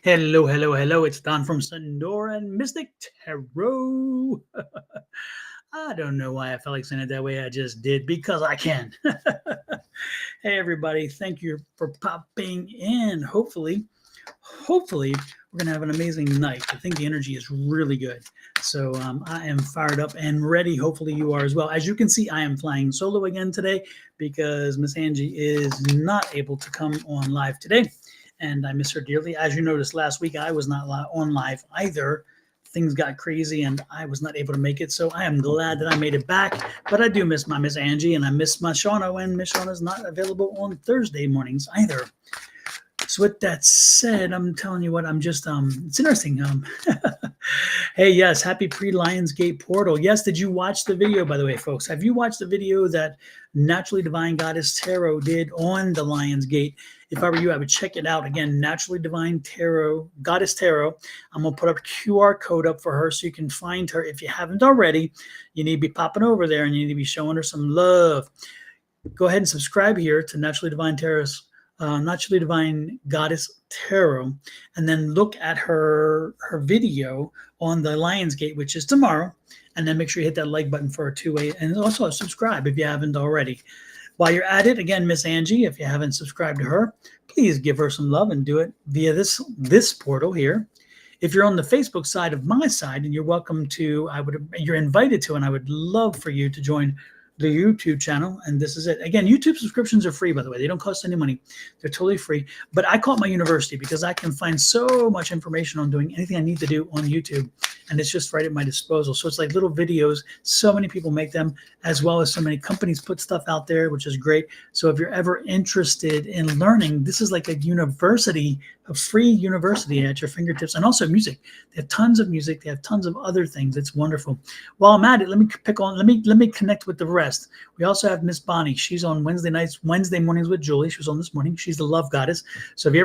Hello, hello, hello. It's Don from Sonoran Mystic Tarot. I don't know why I felt like saying it that way. I just did because I can. Hey, everybody. Thank you for popping in. Hopefully, we're going to have an amazing night. I think the energy is really good. So I am fired up and ready. Hopefully, you are as well. As you can see, I am flying solo again today because Miss Angie is not able to come on live today. And I miss her dearly. As you noticed last week, I was not on live either. Things got crazy and I was not able to make it. So I am glad that I made it back. But I do miss my Miss Angie and I miss my Shawna when Miss Shawna is not available on Thursday mornings either. So with that said, I'm telling you what, I'm just it's interesting. Hey, yes, happy pre-Lionsgate portal. Yes, did you watch the video, by the way, folks? Have you watched the video that Naturally Divine Goddess Tarot did on the Lionsgate? If I were you, I would check it out. Again, Naturally Divine Tarot, Goddess Tarot. I'm going to put a QR code up for her so you can find her. If you haven't already, you need to be popping over there and you need to be showing her some love. Go ahead and subscribe here to Naturally Divine Tarot's Naturally Divine Goddess Tarot, and then look at her video on the Lionsgate, which is tomorrow, and then make sure you hit that like button for a two-way, and also subscribe if you haven't already. While you're at it, again, Miss Angie, if you haven't subscribed to her, please give her some love and do it via this portal here. If you're on the Facebook side of my side, and you're welcome to, you're invited to, and I would love for you to join the YouTube channel, and this is it. Again, YouTube subscriptions are free, by the way. They don't cost any money. They're totally free. But I call it my university because I can find so much information on doing anything I need to do on YouTube, and it's just right at my disposal. So it's like little videos. So many people make them, as well as so many companies put stuff out there, which is great. So if you're ever interested in learning, this is like a university, a free university at your fingertips, and also music. They have tons of music. They have tons of other things. It's wonderful. While I'm at it, let me connect with the rest. We also have Miss Bonnie. She's on Wednesday mornings with Julie. She was on this morning. She's the love goddess. So if you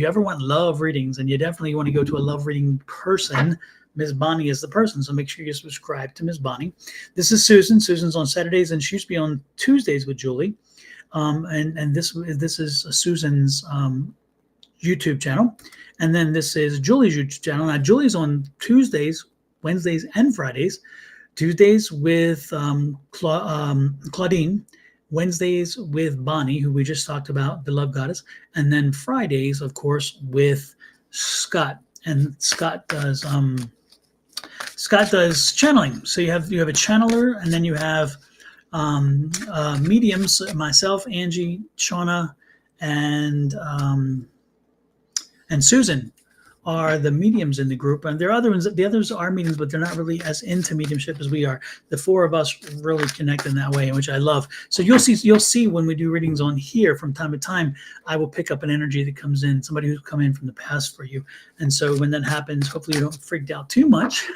ever want love readings, and you definitely want to go to a love reading person, Miss Bonnie is the person. So make sure you subscribe to Miss Bonnie. This is Susan. Susan's on Saturdays, and she used to be on Tuesdays with Julie. And this is Susan's YouTube channel, and then this is Julie's YouTube channel. Now Julie's on Tuesdays, Wednesdays, and Fridays. Tuesdays with Claudine, Wednesdays with Bonnie, who we just talked about, the love goddess, and then Fridays, of course, with Scott. And Scott does channeling. So you have a channeler, and then you have mediums. Myself, Angie, Shawna, and Susan are the mediums in the group, and there are other ones. The others are mediums, but they're not really as into mediumship as we are. The four of us really connect in that way, which I love. So you'll see when we do readings on here from time to time, I will pick up an energy that comes in, somebody who's come in from the past for you. And so when that happens, hopefully you don't freak out too much.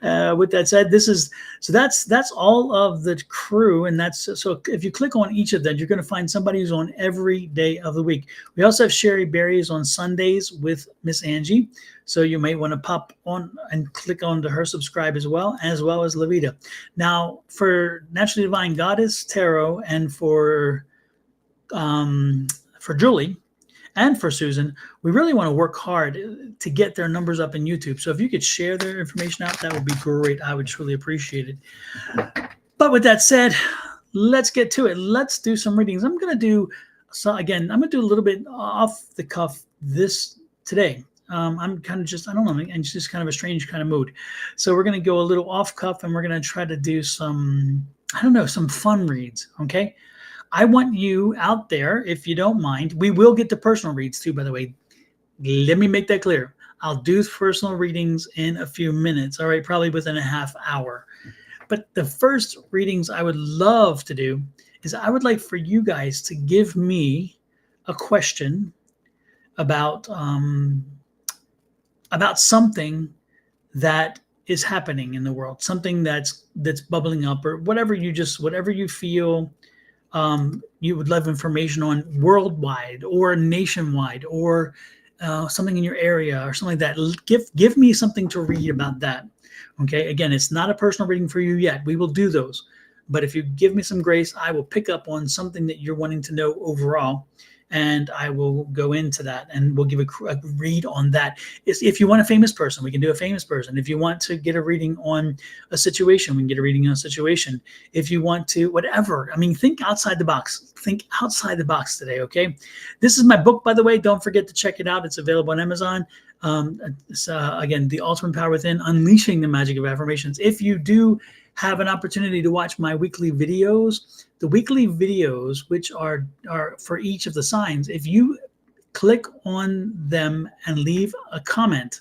With that said, that's all of the crew, and so if you click on each of them, you're going to find somebody who's on every day of the week. We also have Sherry Berry's on Sundays with Miss Angie, so you may want to pop on and click on to her, subscribe as well as Levita. Now for Naturally Divine Goddess Tarot, and for Julie and for Susan, we really want to work hard to get their numbers up in YouTube. So if you could share their information out, that would be great. I would truly appreciate it. But with that said, let's get to it. Let's do some readings. I'm going to do a little bit off the cuff this today. I'm kind of just, I don't know, and it's just kind of a strange kind of mood. So we're going to go a little off cuff, and we're going to try to do some fun reads. Okay. I want you out there, if you don't mind. We will get to personal reads too, by the way. Let me make that clear. I'll do personal readings in a few minutes, all right, probably within a half hour. But the first readings I would love to do is I would like for you guys to give me a question about something that is happening in the world, something that's bubbling up, or whatever you feel you would love information on worldwide or nationwide, or something in your area or something like that. Give me something to read about that. Okay. Again, it's not a personal reading for you yet. We will do those. But if you give me some grace, I will pick up on something that you're wanting to know overall. and I will go into that, and we'll give a read on that. If you want a famous person, we can do a famous person. If you want to get a reading on a situation, we can get a reading on a situation. If you want to, whatever. I mean, think outside the box. Think outside the box today, okay? This is my book, by the way. Don't forget to check it out. It's available on Amazon. Again, The Ultimate Power Within, Unleashing the Magic of Affirmations. If you do have an opportunity to watch my weekly videos, the weekly videos, which are for each of the signs, if you click on them and leave a comment,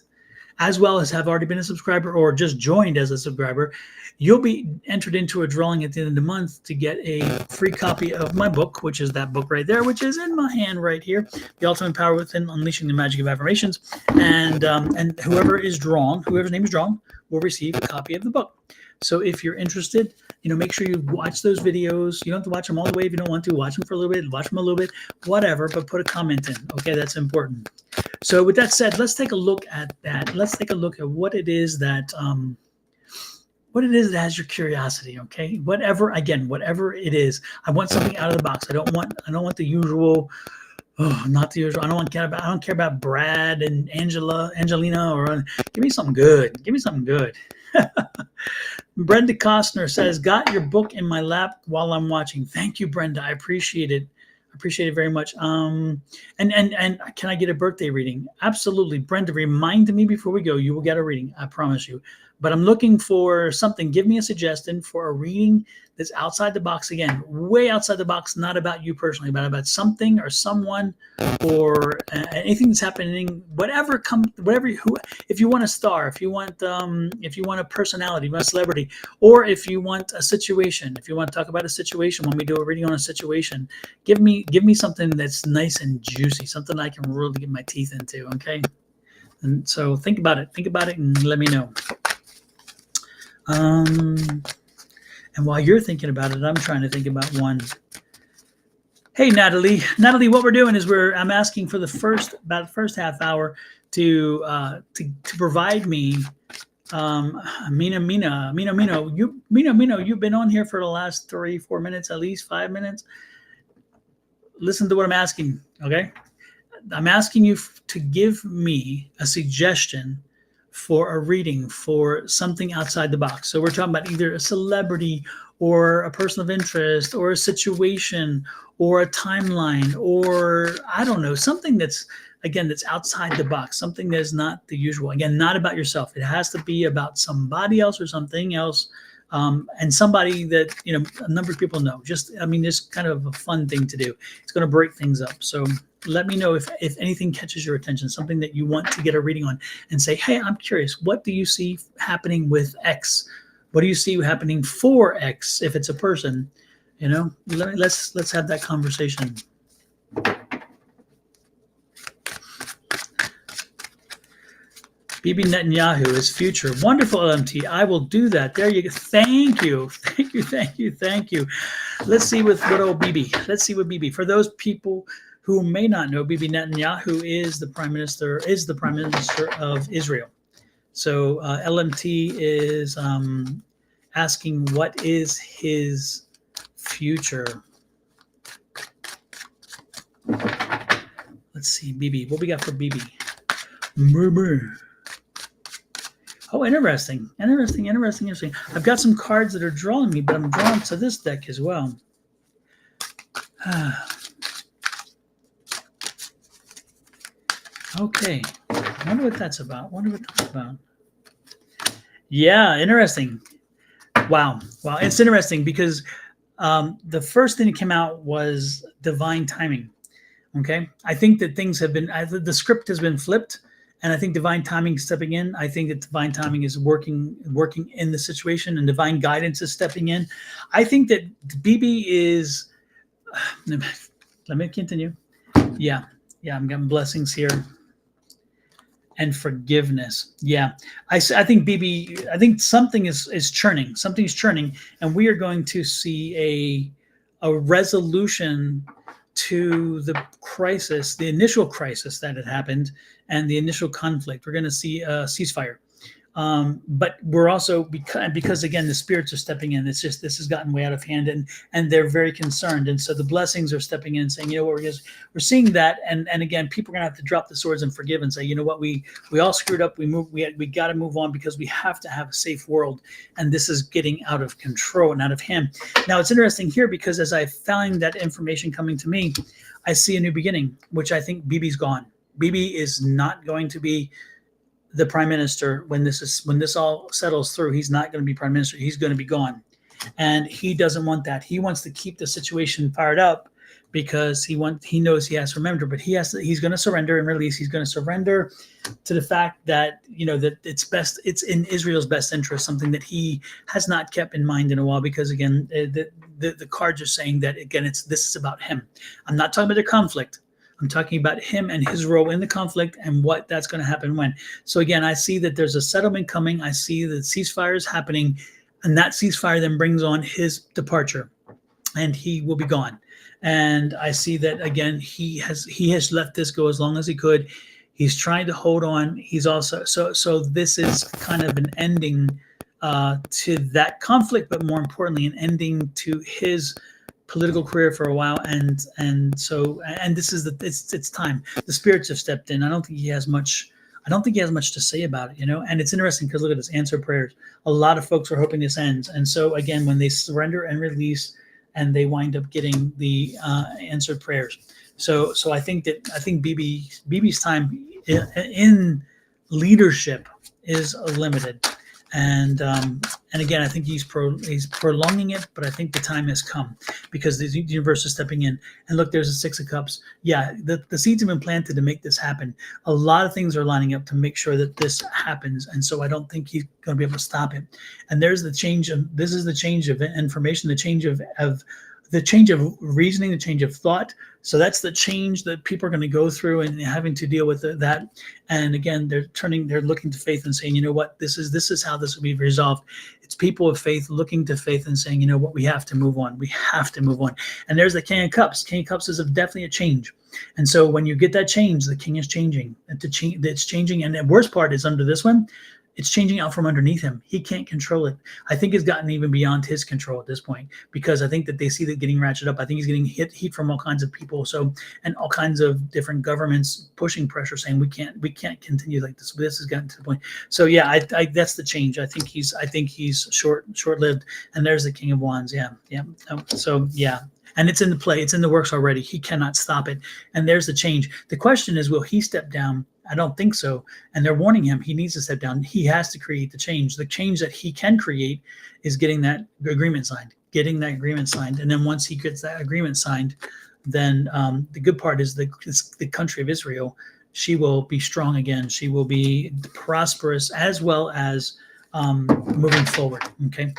as well as have already been a subscriber or just joined as a subscriber, you'll be entered into a drawing at the end of the month to get a free copy of my book, which is that book right there, which is in my hand right here, The Ultimate Power Within, Unleashing the Magic of Affirmations. And whoever's name is drawn, will receive a copy of the book. So if you're interested, make sure you watch those videos. You don't have to watch them all the way if you don't want to. Watch them for a little bit, watch them a little bit, whatever, but put a comment in. Okay, that's important. So with that said, let's take a look at that. Let's take a look at what it is that has your curiosity. Okay, whatever it is. I want something out of the box. I don't want the usual. Oh, not the usual. I don't care about Brad and Angelina, or give me something good. Give me something good. Brenda Costner says, got your book in my lap while I'm watching. Thank you, Brenda. I appreciate it. I appreciate it very much. And can I get a birthday reading? Absolutely. Brenda, remind me before we go. You will get a reading. I promise you. But I'm looking for something. Give me a suggestion for a reading that's outside the box. Again, way outside the box, not about you personally, but about something or someone or anything that's happening, if you want a star, if you want a personality, you want a celebrity, or if you want a situation, if you want to talk about a situation, when we do a reading on a situation, give me something that's nice and juicy, something I can really get my teeth into. Okay. And so think about it and let me know. And while you're thinking about it, I'm trying to think about one. Hey, Natalie, what we're doing is I'm asking for the first half hour to provide me, Mina, you've been on here for the last 3-4 minutes, at least 5 minutes. Listen to what I'm asking. Okay. I'm asking you to give me a suggestion for a reading for something outside the box. So we're talking about either a celebrity or a person of interest or a situation or a timeline, or I don't know, something that's outside the box, something that's not the usual. Again, not about yourself. It has to be about somebody else or something else, and somebody that a number of people know. Just kind of a fun thing to do. It's going to break things up. So let me know if anything catches your attention, something that you want to get a reading on, and say, hey, I'm curious. What do you see happening with X? What do you see happening for X if it's a person? Let's have that conversation. Bibi Netanyahu is future. Wonderful, LMT. I will do that. There you go. Thank you. Let's see with good old Bibi. For those people who may not know, Bibi Netanyahu is the prime minister of Israel. So LMT is asking what is his future. Let's see, Bibi. What we got for Bibi? Oh, interesting. I've got some cards that are drawing me, but I'm drawn to this deck as well. Okay. I wonder what that's about. Yeah, interesting. Wow. It's interesting because the first thing that came out was divine timing. Okay. I think that things have been, the script has been flipped, and I think divine timing is stepping in. I think that divine timing is working in the situation, and divine guidance is stepping in. I think that Bibi is, let me continue. Yeah. I'm getting blessings here. And forgiveness. Yeah. I think Bibi, I think something is churning. Something's churning, and we are going to see a resolution to the crisis, the initial crisis that had happened, and the initial conflict. We're going to see a ceasefire. But we're also, because again, the spirits are stepping in. It's just, this has gotten way out of hand, and they're very concerned. And so the blessings are stepping in, saying, you know what, we're seeing that. And again, people are going to have to drop the swords and forgive and say, you know what, we all screwed up. We got to move on, because we have to have a safe world. And this is getting out of control and out of hand. Now, it's interesting here, because as I found that information coming to me, I see a new beginning, which I think Bibi's gone. Bibi is not going to be the prime minister when this all settles through. He's not going to be prime minister. He's going to be gone, and he doesn't want that. He wants to keep the situation fired up, because he knows he has to remember, but he's going to surrender and release. He's going to surrender to the fact that, that it's in Israel's best interest, something that he has not kept in mind in a while, because again, the cards are saying that, again, this is about him. I'm not talking about the conflict. I'm talking about him and his role in the conflict, and what that's going to happen when. So again, I see that there's a settlement coming. I see that ceasefire is happening, and that ceasefire then brings on his departure, and he will be gone. And I see that, again, he has let this go as long as he could. He's trying to hold on. He's also, so this is kind of an ending to that conflict, but more importantly, an ending to his political career for a while, and this is it's time. The spirits have stepped in. I don't think he has much to say about it, and it's interesting, because look at this, answered prayers. A lot of folks are hoping this ends, and so again, when they surrender and release, and they wind up getting the answered prayers. So I think Bibi's time in leadership is limited. And again, I think he's prolonging it, but I think the time has come, because the universe is stepping in. And look, there's a Six of Cups. Yeah, the seeds have been planted to make this happen. A lot of things are lining up to make sure that this happens, and so I don't think he's going to be able to stop it. And there's the change of, this is the change of information, the change of reasoning, the change of thought. So that's the change that people are going to go through, and having to deal with that. And again, they're looking to faith and saying, you know what, this is how this will be resolved. It's people of faith looking to faith and saying, you know what, we have to move on. We have to move on. And there's the King of Cups. King of Cups is definitely a change. And so when you get that change, the king is changing. It's changing. And the worst part is, under this one, it's changing out from underneath him. He can't control it. I think it's gotten even beyond his control at this point, because I think that they see that getting ratcheted up. I think he's getting heat from all kinds of people. So, and all kinds of different governments pushing pressure, saying we can't continue like this. This has gotten to the point. So yeah, I that's the change. I think he's short-lived. And there's the King of Wands. Yeah. So yeah. And it's in the play. It's in the works already. He cannot stop it. And there's the change. The question is, will he step down? I don't think so. And they're warning him he needs to step down. He has to create the change. The change that he can create is getting that agreement signed. And then once he gets that agreement signed, then the good part is the country of Israel, she will be strong again. She will be prosperous, as well as moving forward. Okay.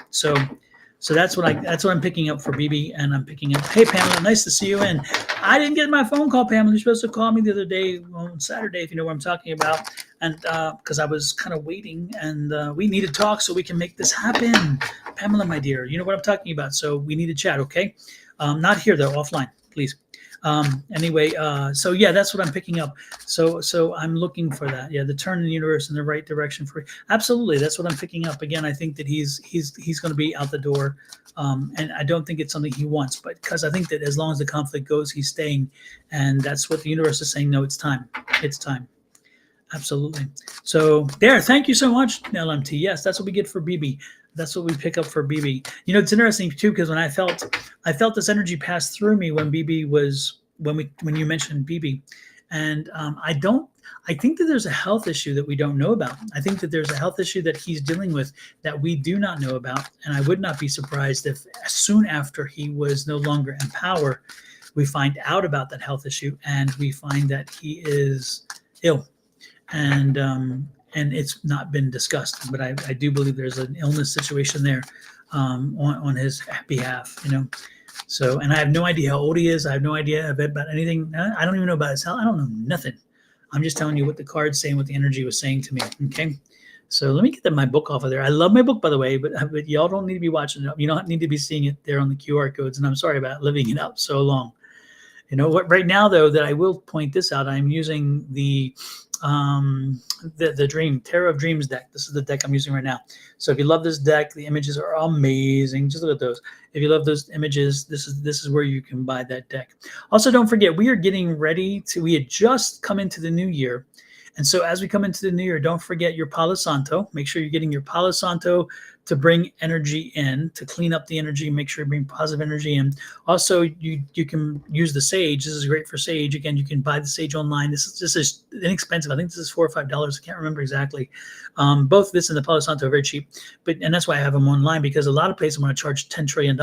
So that's what I'm picking up for Bibi, and I'm picking up. Hey, Pamela, nice to see you. And I didn't get my phone call, Pamela. You're supposed to call me the other day on Saturday, if you know what I'm talking about. And because I was kind of waiting, and we need to talk so we can make this happen. Pamela, my dear, you know what I'm talking about. So we need to chat, okay? Not here though, offline, please. Anyway, so yeah, that's what I'm picking up. So I'm looking for that. Yeah, the turn in the universe in the right direction for absolutely. That's what I'm picking up. Again, I think that he's going to be out the door, and I don't think it's something he wants, but because I think that as long as the conflict goes, he's staying, and that's what the universe is saying. No, it's time. It's time. Absolutely. So there, thank you so much, LMT. Yes, that's what we get for Bibi. That's what we pick up for Bibi. You know, it's interesting too, because when I felt this energy pass through me when Bibi was when you mentioned Bibi, and I think that there's a health issue that we don't know about. I think that there's a health issue that he's dealing with that we do not know about, and I would not be surprised if soon after he was no longer in power, we find out about that health issue, and we find that he is ill, and it's not been discussed, but I do believe there's an illness situation there on his behalf, you know. So, and I have no idea how old he is. I have no idea about anything. I don't even know about his health. I don't know nothing. I'm just telling you what the card's saying, what the energy was saying to me. Okay. So let me get my book off of there. I love my book, by the way, but y'all don't need to be watching it. You don't need to be seeing it there on the QR codes. And I'm sorry about living it out so long. You know what? Right now, though, that I will point this out, I'm using the the Dream Tarot of Dreams deck. This is the deck I'm using right now. So if you love this deck, the images are amazing. Just look at those. If you love those images, this is where you can buy that deck. Also, don't forget, we are getting ready to. We had just come into the new year. And so as we come into the new year, don't forget your Palo Santo. Make sure you're getting your Palo Santo to bring energy in, to clean up the energy, make sure you bring positive energy in. Also, you can use the sage. This is great for sage. Again, you can buy the sage online. This is inexpensive. I think this is $4 or $5. I can't remember exactly. Both this and the Palo Santo are very cheap, and that's why I have them online, because a lot of places want to charge $10 trillion.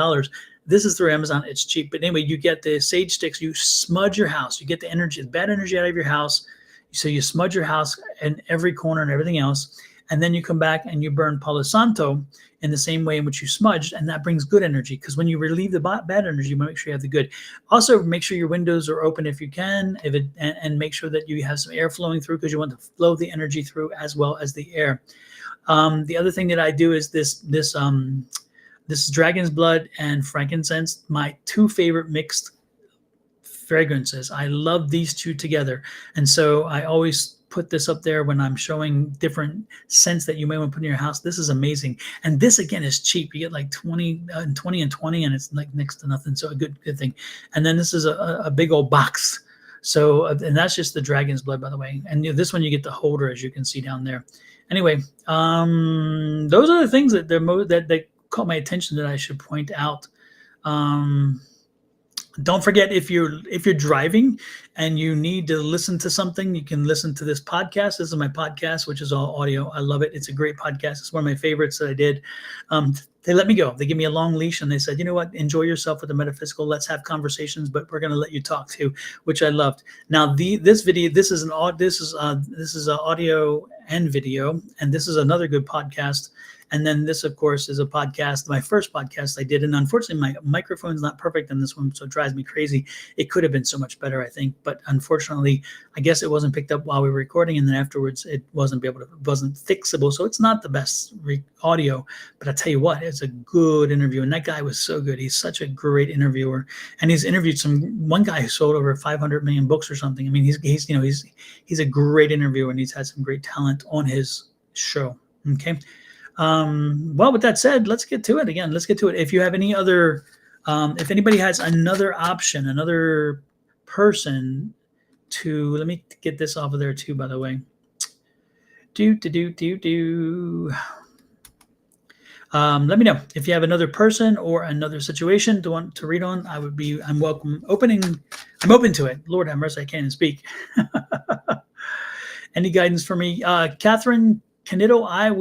This is through Amazon. It's cheap. But anyway, you get the sage sticks. You smudge your house. You get the energy, the bad energy out of your house. So you smudge your house in every corner and everything else. And then you come back and you burn Palo Santo in the same way in which you smudged. And that brings good energy, because when you relieve the bad energy, you want to make sure you have the good. Also, make sure your windows are open if you can, and make sure that you have some air flowing through, because you want to flow the energy through as well as the air. The other thing that I do is this is dragon's blood and frankincense, my two favorite mixed fragrances. I love these two together. And so I always put this up there when I'm showing different scents that you may want to put in your house. This is amazing. And this, again, is cheap. You get like 20 and 20, and it's like next to nothing. So a good thing. And then this is a big old box. So, and that's just the dragon's blood, by the way. And this one, you get the holder, as you can see down there. Anyway, those are the things that caught my attention that I should point out. Don't forget, if you're driving and you need to listen to something, you can listen to this podcast. This is my podcast, which is all audio. I love it. It's a great podcast. It's one of my favorites that I did. They let me go. They give me a long leash, and they said, you know what, enjoy yourself with the metaphysical. Let's have conversations, but we're going to let you talk too, which I loved. Now, this video, this is audio and video, and this is another good podcast. And then this, of course, is a podcast, my first podcast I did. And unfortunately, my microphone's not perfect on this one, so it drives me crazy. It could have been so much better, I think. But unfortunately, I guess it wasn't picked up while we were recording. And then afterwards, it wasn't fixable. So it's not the best audio. But I tell you what, it's a good interview. And that guy was so good. He's such a great interviewer. And he's interviewed one guy who sold over 500 million books or something. I mean, he's a great interviewer, and he's had some great talent on his show. Okay. Well, with that said, let's get to it again. Let's get to it. If you have any other, if anybody has another option, another person let me get this off of there too, by the way. Let me know if you have another person or another situation to want to read on. I'm open to it. Lord have mercy, I can't even speak. Any guidance for me? Catherine Canito, I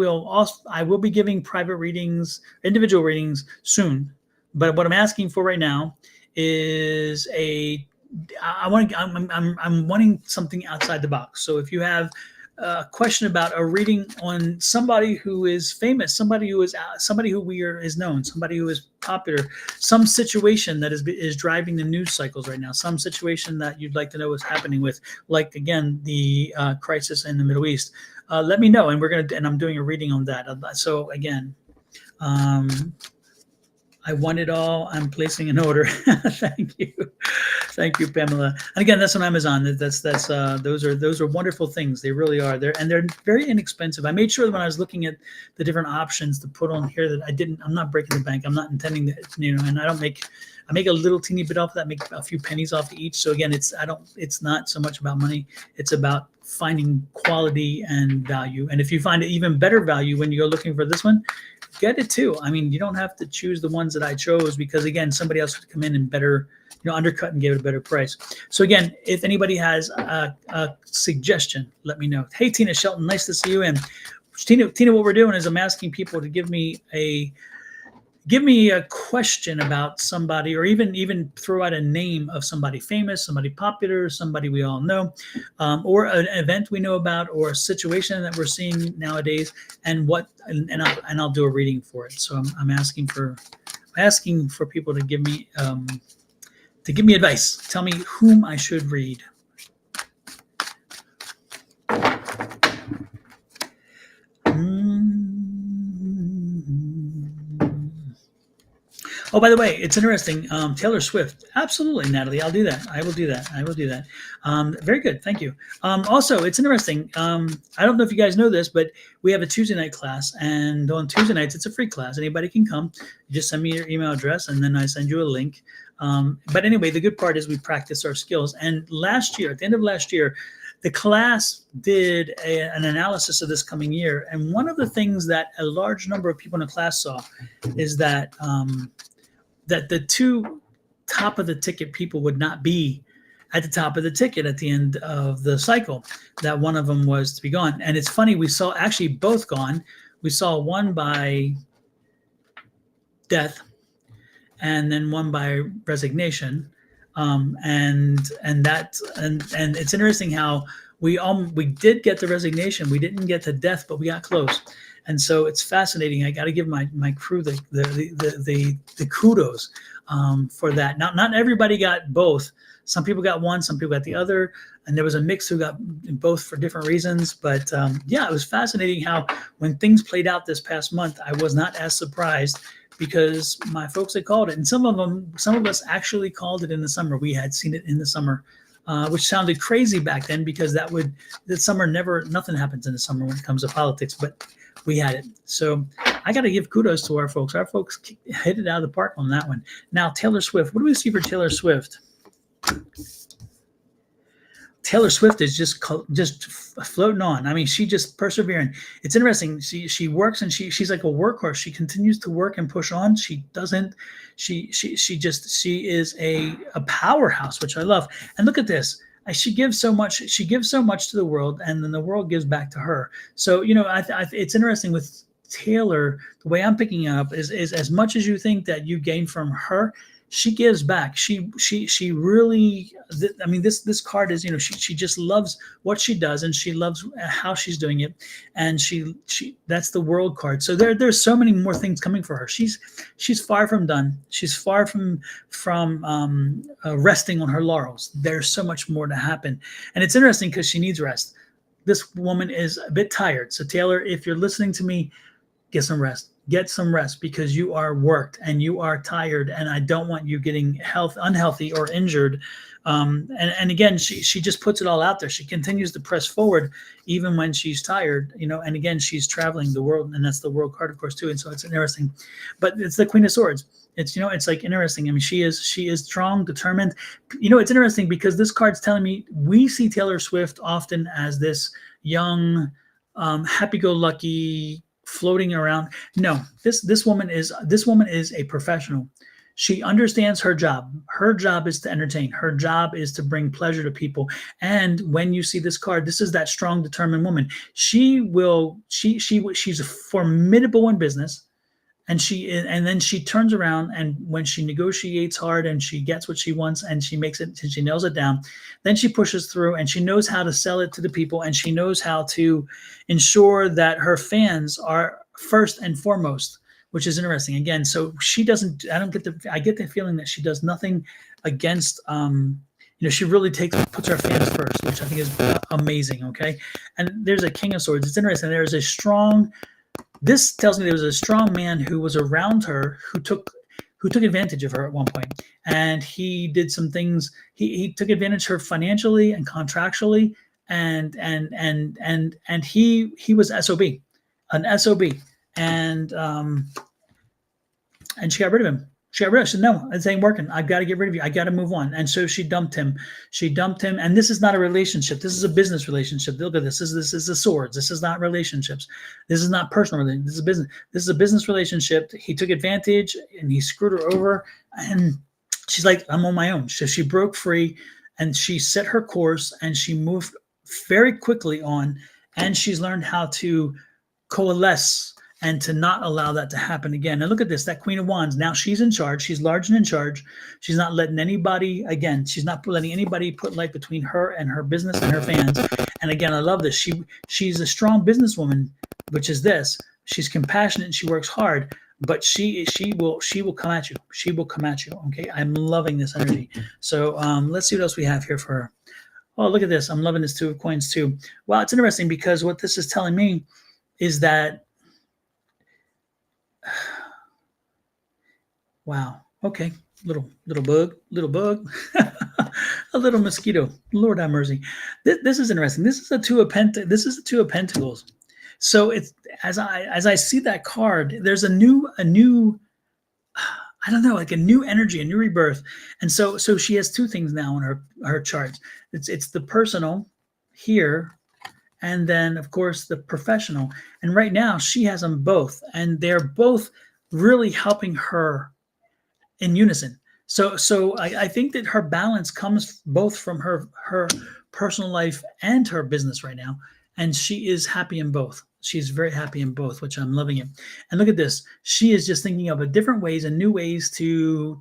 will be giving private readings, individual readings soon. But what I'm asking for right now is I'm wanting something outside the box. So if you have a question about a reading on somebody who is famous, somebody who is known, somebody who is popular, some situation that is driving the news cycles right now, some situation that you'd like to know what's happening with, like, again, the crisis in the Middle East, let me know, and I'm doing a reading on that. So again, I want it all. I'm placing an order. Thank you, Pamela. And again, that's on Amazon. Those are wonderful things. They really are. They're very inexpensive. I made sure that when I was looking at the different options to put on here that I'm not breaking the bank. I'm not intending that, and I make a little teeny bit off that, make a few pennies off each. So again, it's not so much about money. It's about finding quality and value. And if you find an even better value when you go looking for this one, get it too. I mean, you don't have to choose the ones that I chose, because again, somebody else could come in and better, undercut and give it a better price. So again, if anybody has a suggestion, let me know. Hey, Tina Shelton, nice to see you. And Tina, what we're doing is I'm asking people to give me a question about somebody, or even throw out a name of somebody famous, somebody popular, somebody we all know, or an event we know about, or a situation that we're seeing nowadays, and I'll do a reading for it. So I'm asking for people to give me advice. Tell me whom I should read. Oh, by the way, it's interesting. Taylor Swift. Absolutely, Natalie. I'll do that. I will do that. I will do that. Very good. Thank you. Also, it's interesting. I don't know if you guys know this, but we have a Tuesday night class. And on Tuesday nights, it's a free class. Anybody can come. You just send me your email address, and then I send you a link. But anyway, the good part is we practice our skills. And last year, at the end of last year, the class did an analysis of this coming year. And one of the things that a large number of people in the class saw is that that the two top of the ticket people would not be at the top of the ticket at the end of the cycle, that one of them was to be gone. And it's funny, we saw actually both gone. We saw one by death and then one by resignation. And it's interesting how we did get the resignation. We didn't get the death, but we got close. And so it's fascinating. I got to give my crew the kudos for that. Not everybody got both. Some people got one, some people got the other, and there was a mix who got both for different reasons. But yeah, it was fascinating how when things played out this past month, I was not as surprised because my folks had called it, and some of us actually called it in the summer. We had seen it in the summer. Which sounded crazy back then because nothing happens in the summer when it comes to politics, but we had it. So I got to give kudos to our folks. Our folks hit it out of the park on that one. Now, Taylor Swift. What do we see for Taylor Swift? Taylor Swift is just floating on. I mean, she just persevering. It's interesting. She works and she's like a workhorse. She continues to work and push on. She doesn't. She is a powerhouse, which I love. And look at this. She gives so much. She gives so much to the world, and then the world gives back to her. So it's interesting with Taylor. The way I'm picking it up is as much as you think that you gain from her, she gives back. She really. I mean, this card is, she just loves what she does, and she loves how she's doing it, and she that's the world card. So there's so many more things coming for her. She's far from done. She's far from resting on her laurels. There's so much more to happen, and it's interesting because she needs rest. This woman is a bit tired. So Taylor, if you're listening to me, get some rest. Get some rest because you are worked and you are tired, and I don't want you getting unhealthy or injured. And again, she just puts it all out there. She continues to press forward even when she's tired, and again, she's traveling the world, and that's the world card, of course, too. And so it's interesting, but it's the Queen of Swords. It's, it's like interesting. I mean, she is strong, determined. It's interesting because this card's telling me we see Taylor Swift often as this young, happy-go-lucky, floating around. No, this woman is a professional. She understands her job. Her job is to entertain. Her job is to bring pleasure to people. And when you see this card, this is that strong, determined woman. She's a formidable in business. And then she turns around, and when she negotiates hard and she gets what she wants and she makes it and she nails it down, then she pushes through and she knows how to sell it to the people, and she knows how to ensure that her fans are first and foremost, which is interesting. Again, so she doesn't. I get the feeling that she does nothing against. She really puts her fans first, which I think is amazing. Okay, and there's a King of Swords. It's interesting. There's a strong. This tells me there was a strong man who was around her who took advantage of her at one point, and he did some things. He took advantage of her financially and contractually, and he was an SOB, and she got rid of him. She said, no, this ain't working. I've got to get rid of you. I got to move on. And so she dumped him. And this is not a relationship. This is a business relationship. Look at this. This is the swords. This is not relationships. This is not personal relationship. This is business. This is a business relationship. He took advantage and he screwed her over. And she's like, I'm on my own. So she broke free and she set her course and she moved very quickly on. And she's learned how to coalesce and to not allow that to happen again. And look at this, that Queen of Wands. Now she's in charge. She's large and in charge. She's not letting anybody, again, she's not letting anybody put light between her and her business and her fans. And again, I love this. She's a strong businesswoman, which is this. She's compassionate and she works hard, but she will come at you. She will come at you. Okay. I'm loving this energy. So let's see what else we have here for her. Oh, look at this. I'm loving this Two of Coins too. Well, it's interesting because what this is telling me is that Wow. Okay. Little bug, a little mosquito. Lord have mercy. This is interesting. This is a This is a two of pentacles. So it's as I see that card, there's a new I don't know, like a new energy, a new rebirth. And so she has two things now in her charts. It's the personal here, and then of course the professional. And right now she has them both, and they're both really helping her in unison. So I think that her balance comes both from her personal life and her business right now, and she is happy in both. She's very happy in both, which I'm loving it. And look at this. She is just thinking of a different ways and new ways to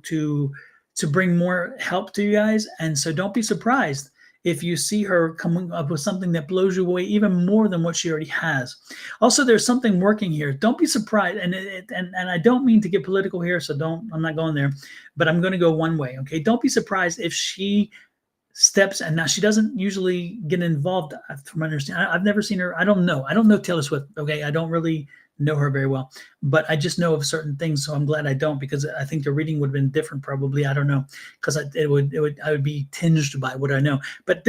bring more help to you guys. And so don't be surprised if you see her coming up with something that blows you away even more than what she already has. Also, there's something working here. Don't be surprised, and I don't mean to get political here, so don't. I'm not going there, but I'm going to go one way. Okay, don't be surprised if she steps, and now she doesn't usually get involved from my understanding. I've never seen her. I don't know Taylor Swift. Okay, I don't really know her very well, but I just know of certain things, so I'm glad I don't, because I think the reading would have been different probably. I don't know, because I would be tinged by what I know. But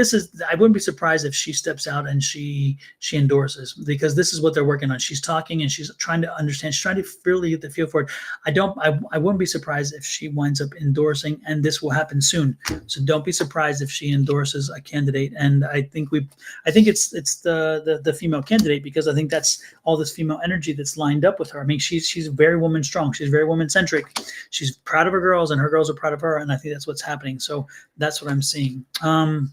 I wouldn't be surprised if she steps out and she endorses, because this is what they're working on. She's talking and she's trying to understand. She's trying to really get the feel for it. I wouldn't be surprised if she winds up endorsing, and this will happen soon. So don't be surprised if she endorses a candidate. And I think it's the female candidate, because I think that's all this female energy that's lined up with her. I mean, she's very woman strong. She's very woman centric. She's proud of her girls, and her girls are proud of her. And I think that's what's happening. So that's what I'm seeing. And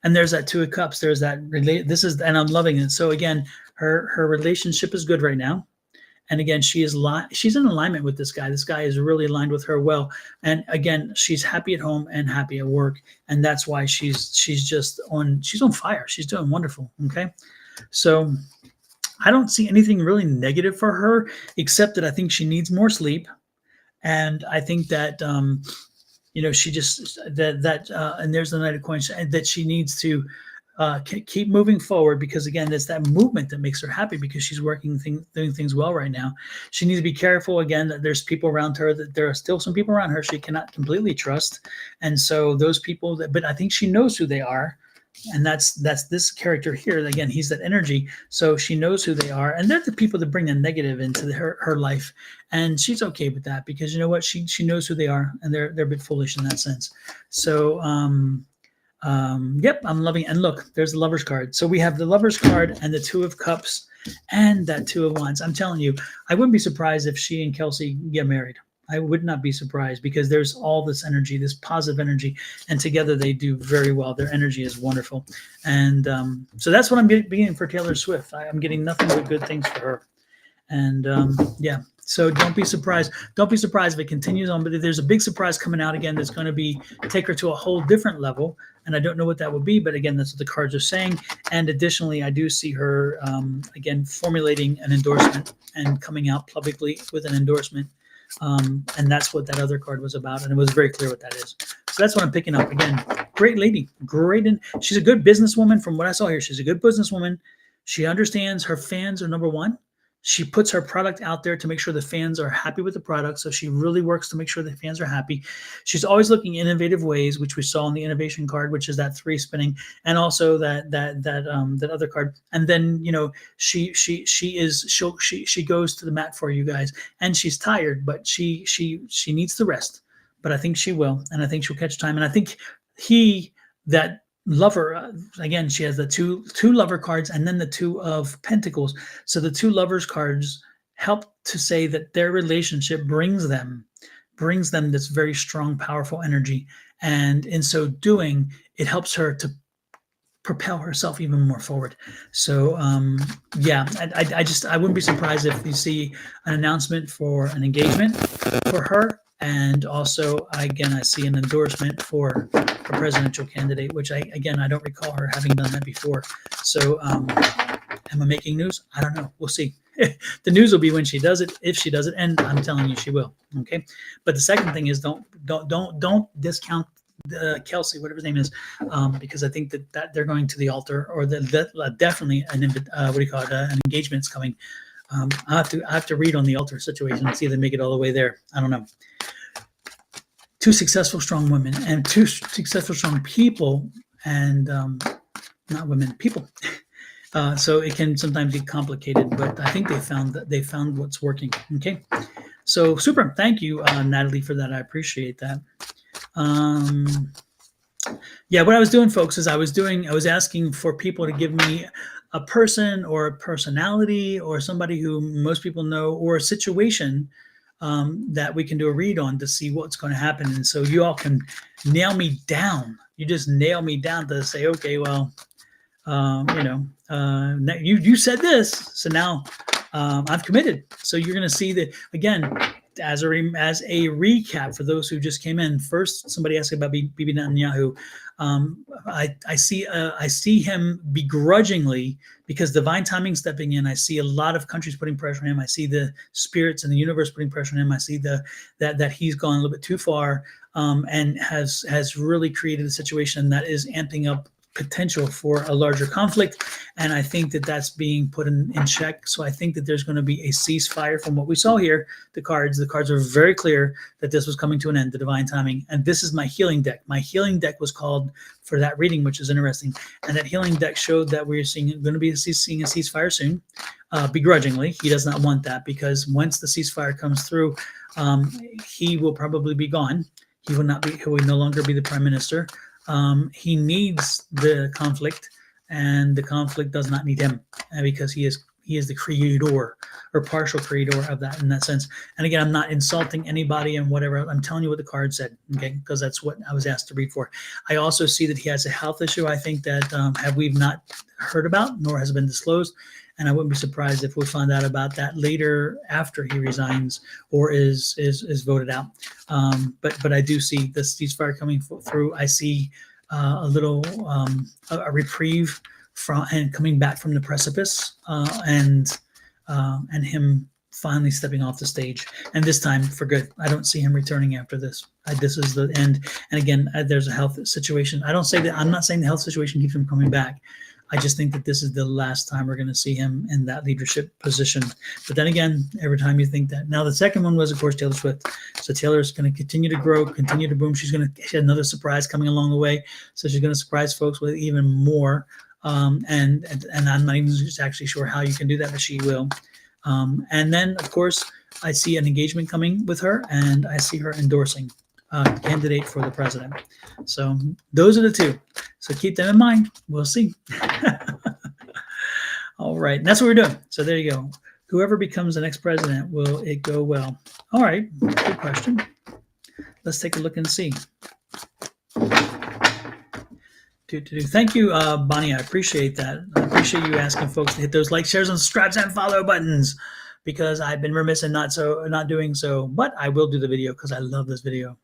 there's that Two of Cups. There's that and I'm loving it. So again, her relationship is good right now. And again, she's in alignment with this guy. This guy is really aligned with her well. And again, she's happy at home and happy at work. And that's why she's on fire. She's doing wonderful. Okay. So I don't see anything really negative for her, except that I think she needs more sleep. And I think that, she just, and there's the Knight of Coins, that she needs to keep moving forward, because again, it's that movement that makes her happy, because she's doing things well right now. She needs to be careful again that there's people around her, that there are still some people around her she cannot completely trust. And so those people but I think she knows who they are. And that's this character here. Again, he's that energy. So she knows who they are. And they're the people that bring the negative into her life. And she's okay with that, because you know what? She knows who they are, and they're a bit foolish in that sense. So, yep, I'm loving it. And look, there's the Lover's card. So we have the Lover's card and the Two of Cups and that Two of Wands. I'm telling you, I wouldn't be surprised if she and Kelsey get married. I would not be surprised, because there's all this energy, this positive energy, and together they do very well. Their energy is wonderful. And so that's what I'm getting for Taylor Swift. I'm getting nothing but good things for her. And yeah, so don't be surprised. Don't be surprised if it continues on, but there's a big surprise coming out again that's going to take her to a whole different level. And I don't know what that would be, but again, that's what the cards are saying. And additionally, I do see her, again, formulating an endorsement and coming out publicly with an endorsement. And that's what that other card was about. And it was very clear what that is. So that's what I'm picking up. Again, great lady, great. And she's a good businesswoman from what I saw here. She's a good businesswoman. She understands her fans are number one. She puts her product out there to make sure the fans are happy with the product. So she really works to make sure the fans are happy. She's always looking innovative ways, which we saw in the innovation card, which is that 3 spinning, and also that other card. And then she goes to the mat for you guys, and she's tired, but she needs the rest. But I think she will, and I think she'll catch time. And I think that lover, again, she has the two lover cards and then the Two of Pentacles. So the two lovers cards help to say that their relationship brings them this very strong, powerful energy. And in so doing, it helps her to propel herself even more forward. So yeah, I wouldn't be surprised if you see an announcement for an engagement for her. And also, again, I see an endorsement for a presidential candidate, which I don't recall her having done that before. So am I making news? I don't know. We'll see. The news will be when she does it, if she does it, and I'm telling you she will. Okay. But the second thing is don't discount Kelsey, whatever his name is, because I think that they're going to the altar, or definitely an engagement's coming. I have to read on the altar situation and see if they make it all the way there. I don't know. two successful, strong women and two successful, strong people, and not women, people. So it can sometimes be complicated, but I think they found what's working. Okay, so super. Thank you, Natalie, for that. I appreciate that. Yeah, what I was doing, folks, is I was asking for people to give me a person or a personality or somebody who most people know or a situation that we can do a read on to see what's going to happen. And so you all can nail me down. You just nail me down to say, okay, well, you said this, so now I've committed. So you're going to see that again. As a recap for those who just came in, first somebody asked about Bibi Netanyahu. I see him begrudgingly because divine timing stepping in. I see a lot of countries putting pressure on him. I see the spirits in the universe putting pressure on him. I see that he's gone a little bit too far and has really created a situation that is amping up potential for a larger conflict, and I think that that's being put in check. So I think that there's going to be a ceasefire from what we saw here. The cards are very clear that this was coming to an end, the divine timing. And this is my healing deck. My healing deck was called for that reading, which is interesting. And that healing deck showed that we're going to be seeing a ceasefire soon, begrudgingly. He does not want that because once the ceasefire comes through, he will probably be gone. He will no longer be the prime minister. He needs the conflict, and the conflict does not need him because he is the creator or partial creator of that in that sense. And again, I'm not insulting anybody and whatever. I'm telling you what the card said, okay? Because that's what I was asked to read for. I also see that he has a health issue. I think that we've not heard about, nor has been disclosed. And I wouldn't be surprised if we find out about that later after he resigns or is voted out. But I do see the ceasefire coming through. I see a little a reprieve from and coming back from the precipice and him finally stepping off the stage, and this time for good. I don't see him returning after this. This is the end. And again, there's a health situation. I'm not saying the health situation keeps him coming back. I just think that this is the last time we're going to see him in that leadership position. But then again, every time you think that. Now, the second one was, of course, Taylor Swift. So Taylor is going to continue to grow, continue to boom. She has another surprise coming along the way. So she's going to surprise folks with even more. And I'm not even actually sure how you can do that, but she will. And then, of course, I see an engagement coming with her, and I see her endorsing candidate for the president. So those are the two. So keep them in mind. We'll see. All right. And that's what we're doing. So there you go. Whoever becomes the next president, will it go well? All right. Good question. Let's take a look and see. Thank you, Bonnie. I appreciate that. I appreciate you asking folks to hit those like, shares, and subscribes and follow buttons because I've been remiss in not doing so. But I will do the video because I love this video.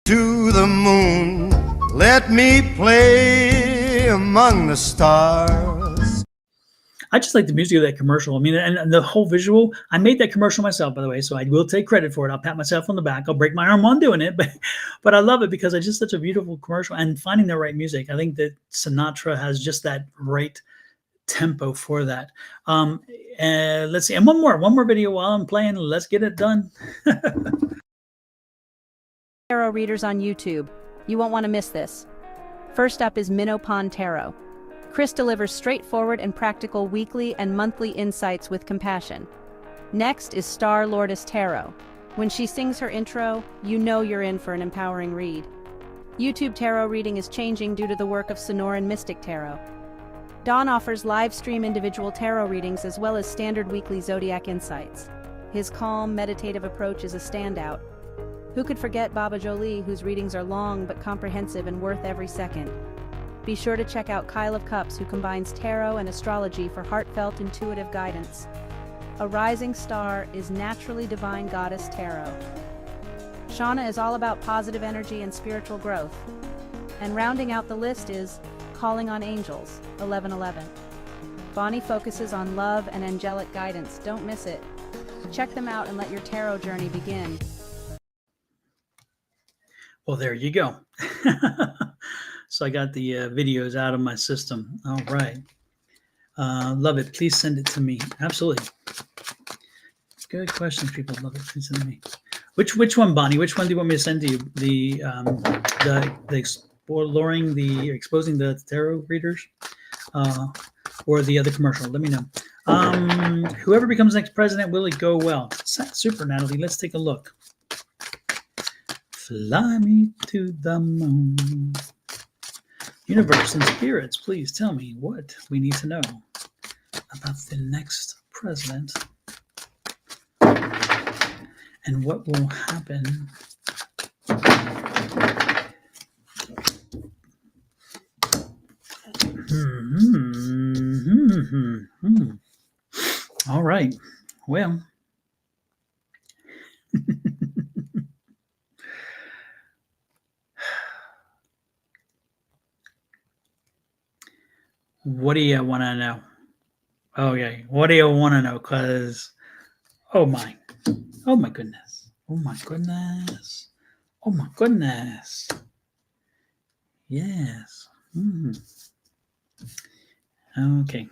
To the moon, let me play among the stars. I just like the music of that commercial. I mean, and the whole visual. I made that commercial myself, by the way, so I will take credit for it. I'll pat myself on the back. I'll break my arm on doing it, but I love it because it's just such a beautiful commercial and finding the right music. I think that Sinatra has just that right tempo for that. Let's see, and one more video while I'm playing. Let's get it done. Tarot readers on YouTube. You won't want to miss this. First up is Minnow Tarot. Chris delivers straightforward and practical weekly and monthly insights with compassion. Next is Star Lordess Tarot. When she sings her intro, you know you're in for an empowering read. YouTube tarot reading is changing due to the work of Sonoran Mystic Tarot. Don offers live stream individual tarot readings as well as standard weekly zodiac insights. His calm, meditative approach is a standout. Who could forget Baba Jolie, whose readings are long but comprehensive and worth every second? Be sure to check out Kyle of Cups, who combines tarot and astrology for heartfelt, intuitive guidance. A rising star is naturally divine goddess Tarot. Shawna is all about positive energy and spiritual growth. And rounding out the list is Calling on Angels, 1111. Bonnie focuses on love and angelic guidance. Don't miss it. Check them out and let your tarot journey begin. Well, there you go. So I got the videos out of my system. All right. Love it. Please send it to me. Absolutely. Good questions, people. Love it. Please send it to me. Which one, Bonnie? Which one do you want me to send to you? The exposing the tarot readers, or the other commercial? Let me know. Whoever becomes next president, will it go well? Super, Natalie. Let's take a look. Fly me to the moon. Universe and spirits, please tell me what we need to know about the next president and what will happen. All right. Well. What do you want to know? Okay, what do you want to know? Because, oh my goodness. Oh my goodness. Oh my goodness. Yes. Okay.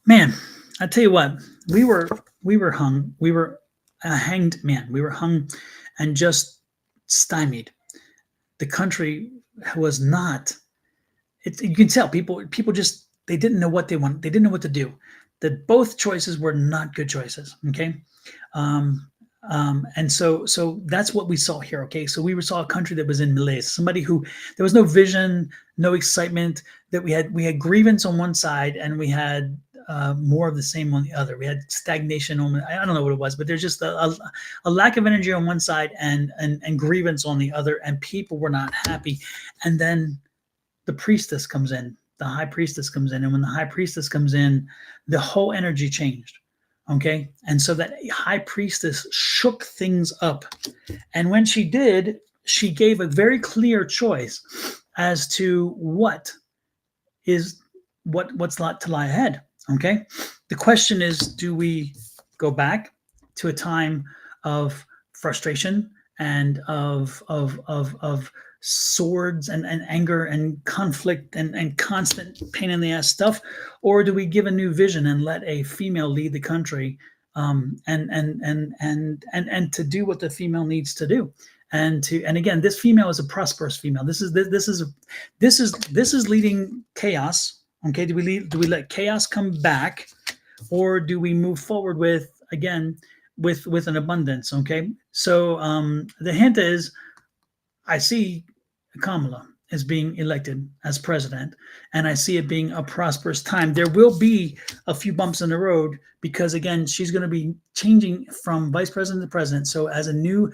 Man, I tell you what, we were hung. We were hanged, man. We were hung and just stymied. The country was not. You can tell people just, they didn't know what they want. They didn't know what to do. That both choices were not good choices. Okay. And so that's what we saw here. Okay. So we saw a country that was in malaise, somebody who, there was no vision, no excitement, that we had grievance on one side and we had more of the same on the other. We had stagnation on, I don't know what it was, but there's just a lack of energy on one side and grievance on the other, and people were not happy. And then the priestess comes in, the high priestess comes in. And when the high priestess comes in, the whole energy changed. Okay. And so that high priestess shook things up. And when she did, she gave a very clear choice as to what's to lie ahead. Okay. The question is, do we go back to a time of frustration and of swords and anger and conflict and constant pain in the ass stuff, or do we give a new vision and let a female lead the country, and to do what the female needs to do, and again, this female is a prosperous female. This is leading chaos. Okay, do we let chaos come back, or do we move forward with an abundance? Okay, so the hint is, I see Kamala as being elected as president, and I see it being a prosperous time. There will be a few bumps in the road because, again, she's going to be changing from vice president to president. So as a new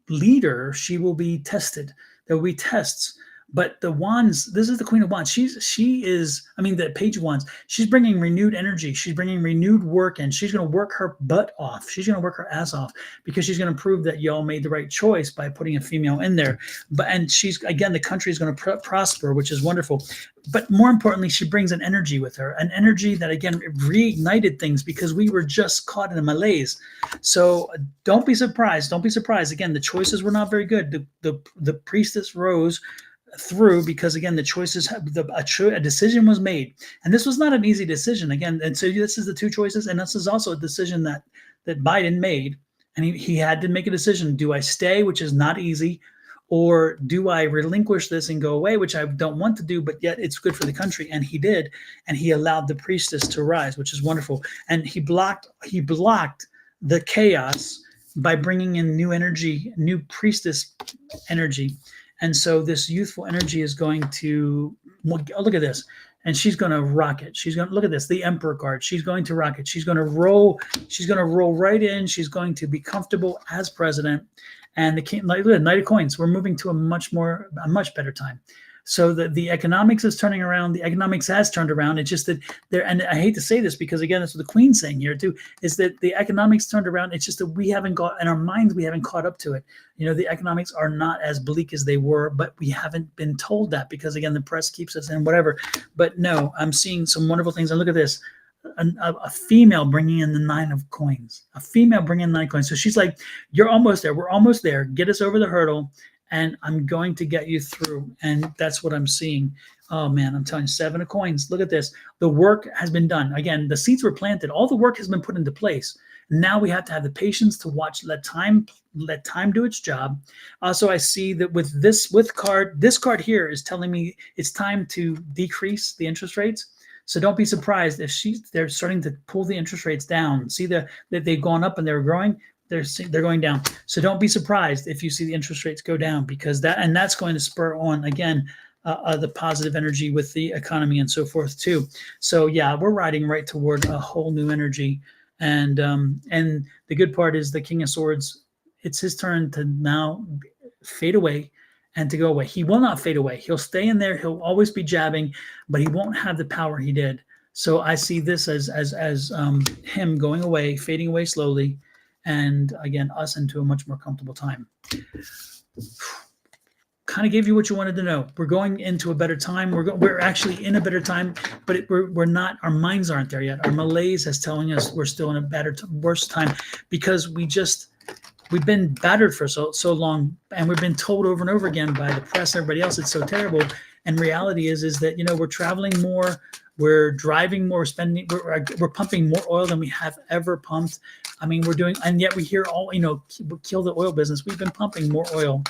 leader, she will be tested. There will be tests. But the wands, this is the Queen of Wands. The Page of Wands. She's bringing renewed energy. She's bringing renewed work, and she's going to work her butt off. She's going to work her ass off because she's going to prove that y'all made the right choice by putting a female in there. And the country is going to prosper, which is wonderful. But more importantly, she brings an energy with her, an energy that, again, reignited things because we were just caught in a malaise. So don't be surprised. Don't be surprised. Again, the choices were not very good. The priestess rose through because, again, the choices, a decision was made, and this was not an easy decision, again. And so this is the two choices, and this is also a decision that Biden made, and he had to make a decision. Do I stay, which is not easy, or do I relinquish this and go away, which I don't want to do, but yet it's good for the country? And he did, and he allowed the priestess to rise, which is wonderful. And he blocked the chaos by bringing in new energy, new priestess energy. And so this youthful energy is going to, look at this, and she's going to rock it. She's going to, look at this, the Emperor card. She's going to rock it. She's going to roll right in. She's going to be comfortable as president. And the king, like the Knight of Coins, we're moving to a much better time. So the economics is turning around. The economics has turned around. It's just that and I hate to say this because, again, that's what the Queen's saying here too, is that the economics turned around. It's just that we haven't got, in our minds, we haven't caught up to it. The economics are not as bleak as they were, but we haven't been told that because, again, the press keeps us in whatever. But no, I'm seeing some wonderful things. And look at this. a female bringing in the 9 of coins, a female bringing in 9 coins. So she's like, you're almost there. We're almost there. Get us over the hurdle, and I'm going to get you through. And that's what I'm seeing. Oh man, I'm telling you, 7 of coins. Look at this. The work has been done. Again, the seeds were planted. All the work has been put into place. Now we have to have the patience to watch, let time do its job. Also, I see that with this card here is telling me it's time to decrease the interest rates. So don't be surprised if they're starting to pull the interest rates down. See that they've gone up and they're growing. They're going down. So don't be surprised if you see the interest rates go down, because that's going to spur on again the positive energy with the economy and so forth too. So yeah, we're riding right toward a whole new energy. And the good part is the King of Swords. It's his turn to now fade away and to go away. He will not fade away. He'll stay in there. He'll always be jabbing, but he won't have the power he did. So I see this as him going away, fading away slowly, and again, us into a much more comfortable time. Kind of gave you what you wanted to know. We're going into a better time. We're actually in a better time, but we're not. Our minds aren't there yet. Our malaise is telling us we're still in a worse time, because we've been battered for so long, and we've been told over and over again by the press and everybody else it's so terrible. And reality is that we're traveling more, we're driving more, we're pumping more oil than we have ever pumped. I mean, and yet we hear all, kill the oil business. We've been pumping more oil.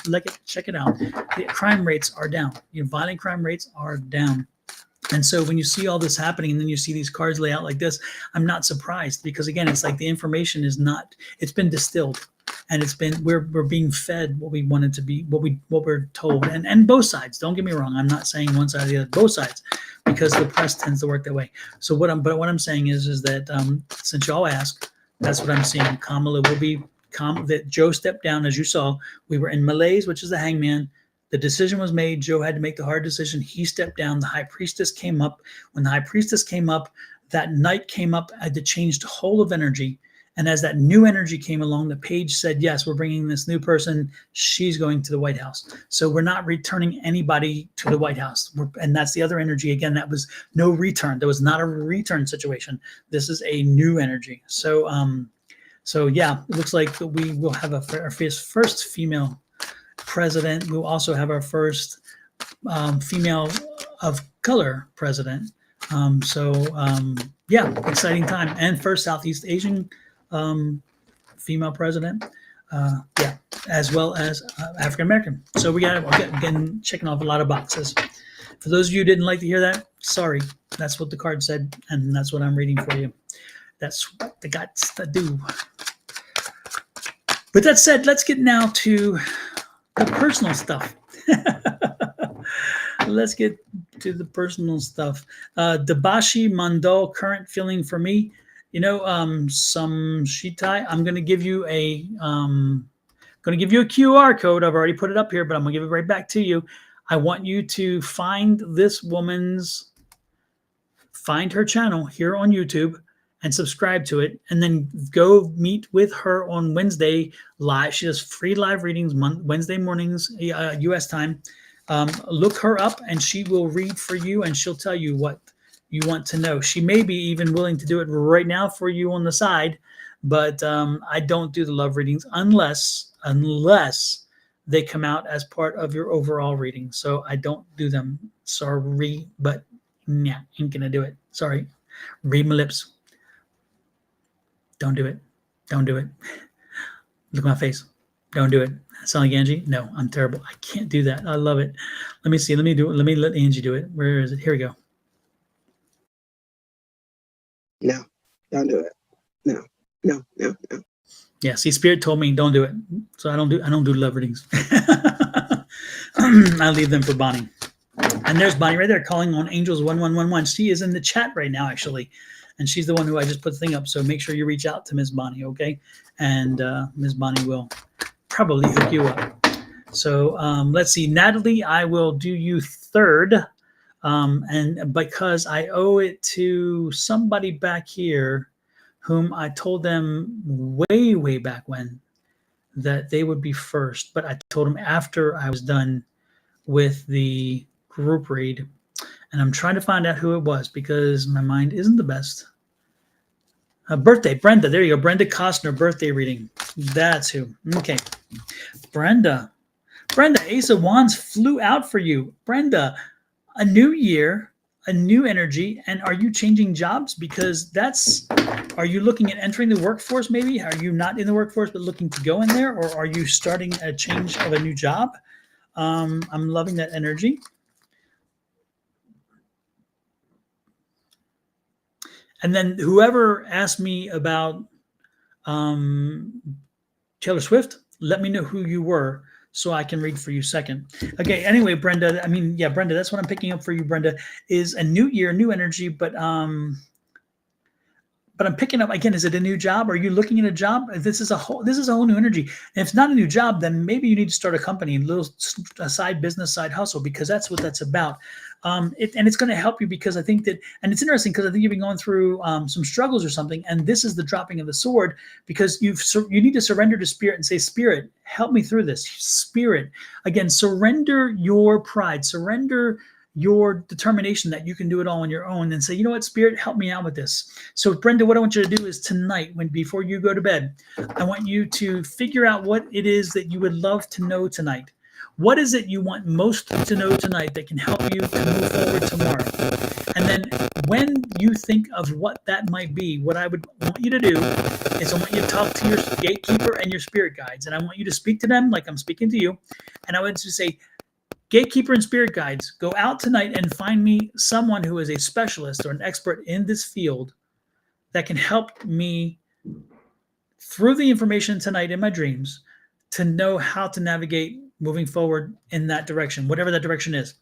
Check it out. The crime rates are down. Violent crime rates are down. And so when you see all this happening, and then you see these cards lay out like this, I'm not surprised, because again, it's like the information it's been distilled, and we're being fed what we wanted to be, what we're told, and both sides. Don't get me wrong. I'm not saying one side or the other, both sides, because the press tends to work that way. So what I'm saying is that since y'all ask, that's what I'm seeing. Kamala will be calm. That Joe stepped down, as you saw. We were in malaise, which is the hangman. The decision was made. Joe had to make the hard decision. He stepped down. The high priestess came up. When the high priestess came up, that knight came up, had to change the whole of energy. And as that new energy came along, the page said, yes, we're bringing this new person. She's going to the White House. So we're not returning anybody to the White House. And that's the other energy. Again, that was no return. There was not a return situation. This is a new energy. So yeah, it looks like we will have our first female president. We'll also have our first female of color president. Yeah, exciting time. And first Southeast Asian female president, as well as African American. So we're getting checking off a lot of boxes. For those of you who didn't like to hear that, sorry. That's what the card said, and that's what I'm reading for you. That's what they got to do. With that said, let's get now to the personal stuff. Let's get to the personal stuff. Dabashi Mandal, current feeling for me. Some Shitai. I'm going to give you a QR code. I've already put it up here, but I'm going to give it right back to you. I want you to find find her channel here on YouTube and subscribe to it, and then go meet with her on Wednesday live. She does free live readings Wednesday mornings, U.S. time. Look her up, and she will read for you, and she'll tell you what you want to know. She may be even willing to do it right now for you on the side, but I don't do the love readings unless they come out as part of your overall reading. So I don't do them. Sorry, but yeah, ain't gonna do it. Sorry. Read my lips. Don't do it. Don't do it. Look at my face. Don't do it. Sound like Angie? No, I'm terrible. I can't do that. I love it. Let me see. Let me do it. Let me let Angie do it. Where is it? Here we go. No, don't do it. No. Yeah, see, Spirit told me don't do it. So I don't do love readings. I leave them for Bonnie. And there's Bonnie right there calling on Angels 1111. She is in the chat right now, actually. And she's the one who I just put the thing up. So make sure you reach out to Ms. Bonnie, okay? And Ms. Bonnie will probably hook you up. So let's see. Natalie, I will do you third. And because I owe it to somebody back here whom I told them way back when that they would be first. But I told them after I was done with the group read. And I'm trying to find out who it was because my mind isn't the best. Birthday, Brenda. There you go. Brenda Costner, birthday reading. That's who. Okay. Brenda. Brenda, Ace of Wands flew out for you. Brenda, a new year, a new energy. And are you changing jobs? Because are you looking at entering the workforce maybe? Are you not in the workforce but looking to go in there? Or are you starting a change of a new job? I'm loving that energy. And then whoever asked me about Taylor Swift, let me know who you were so I can read for you second. Okay, anyway, Brenda, Brenda, that's what I'm picking up for you, Brenda, is a new year, new energy, but I'm picking up again, is it a new job? Are you looking at a job? This is a whole new energy. And if it's not a new job, then maybe you need to start a company, a side business, side hustle, because that's what that's about. And it's going to help you because I think that, and it's interesting because I think you've been going through some struggles or something, and this is the dropping of the sword because you need to surrender to Spirit and say, Spirit, help me through this. Spirit, again, surrender your pride, surrender your determination that you can do it all on your own, and say, you know what, Spirit, help me out with this. So Brenda, what I want you to do is tonight, before you go to bed, I want you to figure out what it is that you would love to know tonight. What is it you want most to know tonight that can help you to move forward tomorrow? And then when you think of what that might be, what I would want you to do is I want you to talk to your gatekeeper and your spirit guides. And I want you to speak to them like I'm speaking to you. And I would just say, gatekeeper and spirit guides, go out tonight and find me someone who is a specialist or an expert in this field that can help me through the information tonight in my dreams to know how to navigate moving forward in that direction, whatever that direction is.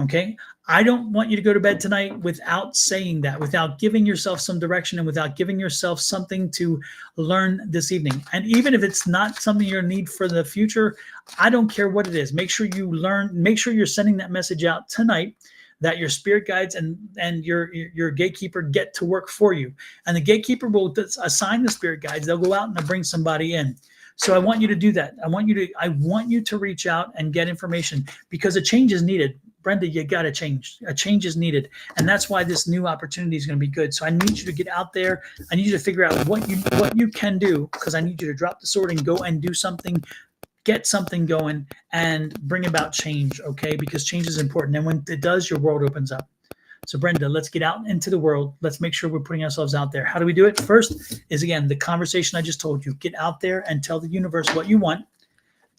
Okay. I don't want you to go to bed tonight without saying that, without giving yourself some direction and without giving yourself something to learn this evening. And even if it's not something you need for the future, I don't care what it is. Make sure you learn, make sure you're sending that message out tonight that your spirit guides and your gatekeeper get to work for you. And the gatekeeper will assign the spirit guides. They'll go out and they'll bring somebody in. So I want you to do that. I want you to reach out and get information because a change is needed. Brenda, you got to change. A change is needed. And that's why this new opportunity is going to be good. So I need you to get out there. I need you to figure out what you can do because I need you to drop the sword and go and do something, get something going and bring about change, okay? Because change is important. And when it does, your world opens up. So Brenda, let's get out into the world. Let's make sure we're putting ourselves out there. How do we do it? First is, again, the conversation I just told you. Get out there and tell the universe what you want.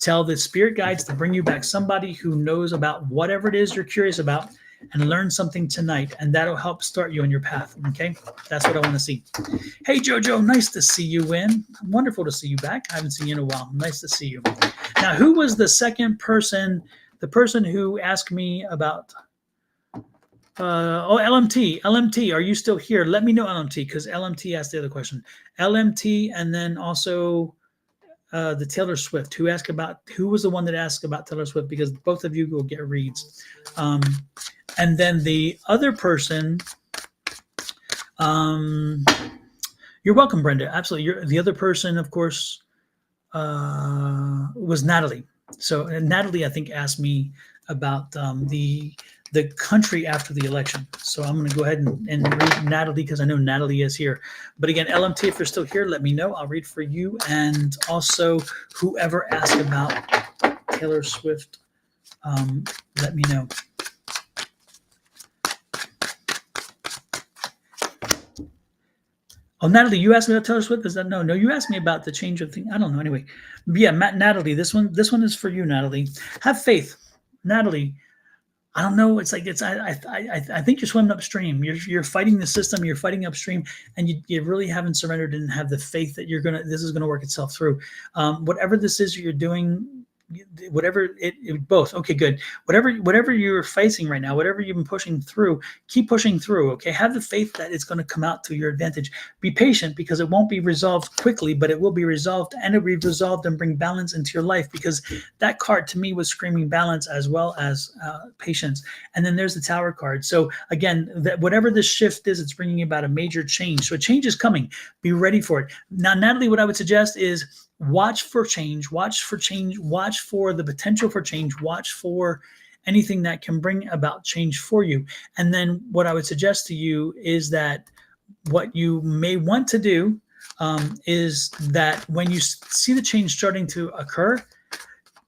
Tell the spirit guides to bring you back somebody who knows about whatever it is you're curious about and learn something tonight. And that'll help start you on your path, okay? That's what I want to see. Hey, Jojo, nice to see you in. Wonderful to see you back. I haven't seen you in a while. Nice to see you. Now, who was the second person, the person who asked me about... LMT. LMT, are you still here? Let me know, LMT, because LMT asked the other question. LMT, and then also the Taylor Swift. Who was the one that asked about Taylor Swift? Because both of you will get reads. And then the other person, you're welcome, Brenda. Absolutely. The other person, of course, was Natalie. So Natalie, I think, asked me about the country after the election. So I'm going to go ahead and read Natalie because I know Natalie is here. But again, LMT, if you're still here, let me know. I'll read for you. And also whoever asked about Taylor Swift, let me know. Oh, Natalie, you asked me about Taylor Swift? Is that no? You asked me about the change of thing. I don't know. Anyway, but yeah, Natalie, this one is for you, Natalie. Have faith, Natalie. I don't know. It's like I think you're swimming upstream. You're fighting the system. You're fighting upstream, and you really haven't surrendered and have the faith that this is gonna work itself through. Whatever this is you're doing, whatever it both. Okay, good. Whatever you're facing right now, whatever you've been pushing through, keep pushing through. Okay, have the faith that it's going to come out to your advantage. Be patient because it won't be resolved quickly, but it will be resolved, and it will be resolved and bring balance into your life. Because that card to me was screaming balance as well as patience. And then there's the Tower card. So again, that whatever this shift is, it's bringing about a major change. So a change is coming. Be ready for it. Now, Natalie, what I would suggest is watch for change, watch for the potential for change, watch for anything that can bring about change for you. And then what I would suggest to you is that what you may want to do is that when you see the change starting to occur,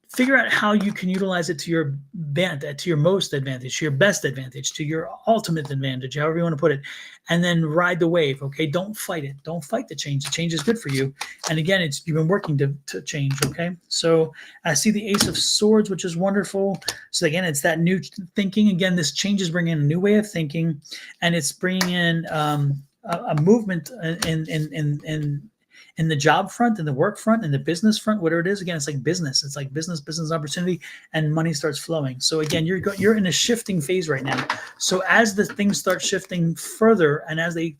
figure out how you can utilize it to your to your most advantage, to your best advantage, to your ultimate advantage, however you want to put it, and then ride the wave. Okay, don't fight it. Don't fight the change. The change is good for you. And again, you've been working to change. Okay, so I see the Ace of Swords, which is wonderful. So again, it's that new thinking. Again, this change is bringing a new way of thinking, and it's bringing in a movement in the job front, in the work front, in the business front, whatever it is. Again, it's like business. It's like business opportunity, and money starts flowing. So again, you're in a shifting phase right now. So as the things start shifting further, and as they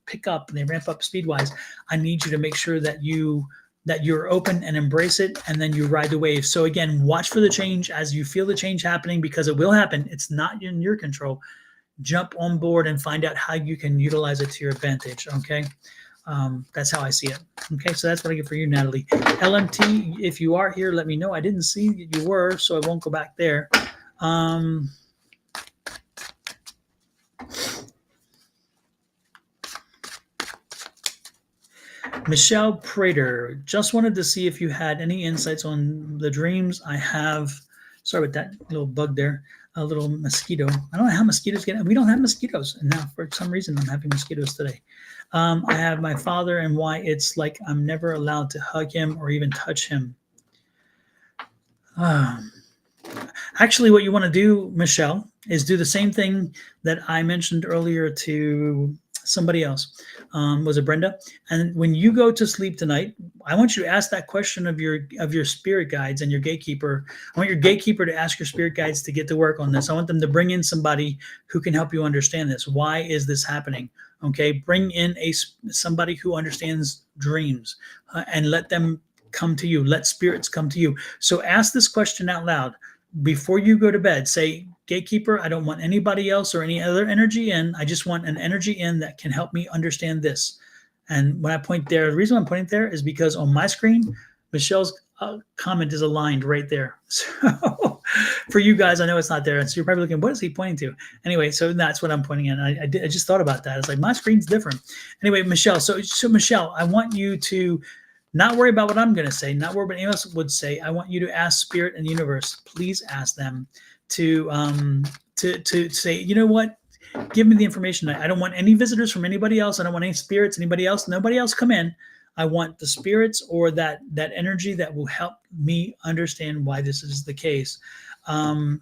pick up and they ramp up speed wise, I need you to make sure that you're open and embrace it, and then you ride the wave. So again, watch for the change as you feel the change happening, because it will happen. It's not in your control. Jump on board and find out how you can utilize it to your advantage. Okay. That's how I see it. Okay, so that's what I get for you, Natalie. LMT, if you are here, let me know. I didn't see that you were, so I won't go back there. Michelle Prater, just wanted to see if you had any insights on the dreams. I have, sorry about that little bug there, a little mosquito. I don't know how mosquitoes get, we don't have mosquitoes. And now for some reason I'm having mosquitoes today. I have my father and why it's like I'm never allowed to hug him or even touch him. Actually, what you want to do, Michelle, is do the same thing that I mentioned earlier to somebody else. Was it Brenda? And when you go to sleep tonight, I want you to ask that question of your spirit guides and your gatekeeper. I want your gatekeeper to ask your spirit guides to get to work on this. I want them to bring in somebody who can help you understand this. Why is this happening? Okay, bring in somebody who understands dreams and let them come to you. Let spirits come to you. So ask this question out loud before you go to bed. Say, gatekeeper, I don't want anybody else or any other energy in. I just want an energy in that can help me understand this. And when I point there, the reason I'm pointing there is because on my screen, Michelle's comment is aligned right there. So for you guys, I know it's not there. So you're probably looking, what is he pointing to? Anyway, so that's what I'm pointing at. I just thought about that. It's like my screen's different. Anyway, Michelle, so Michelle, I want you to not worry about what I'm going to say, not worry about what anyone else would say. I want you to ask Spirit and the universe. Please ask them to say, you know what? Give me the information. I don't want any visitors from anybody else. I don't want any spirits, anybody else. Nobody else come in. I want the spirits or that energy that will help me understand why this is the case. And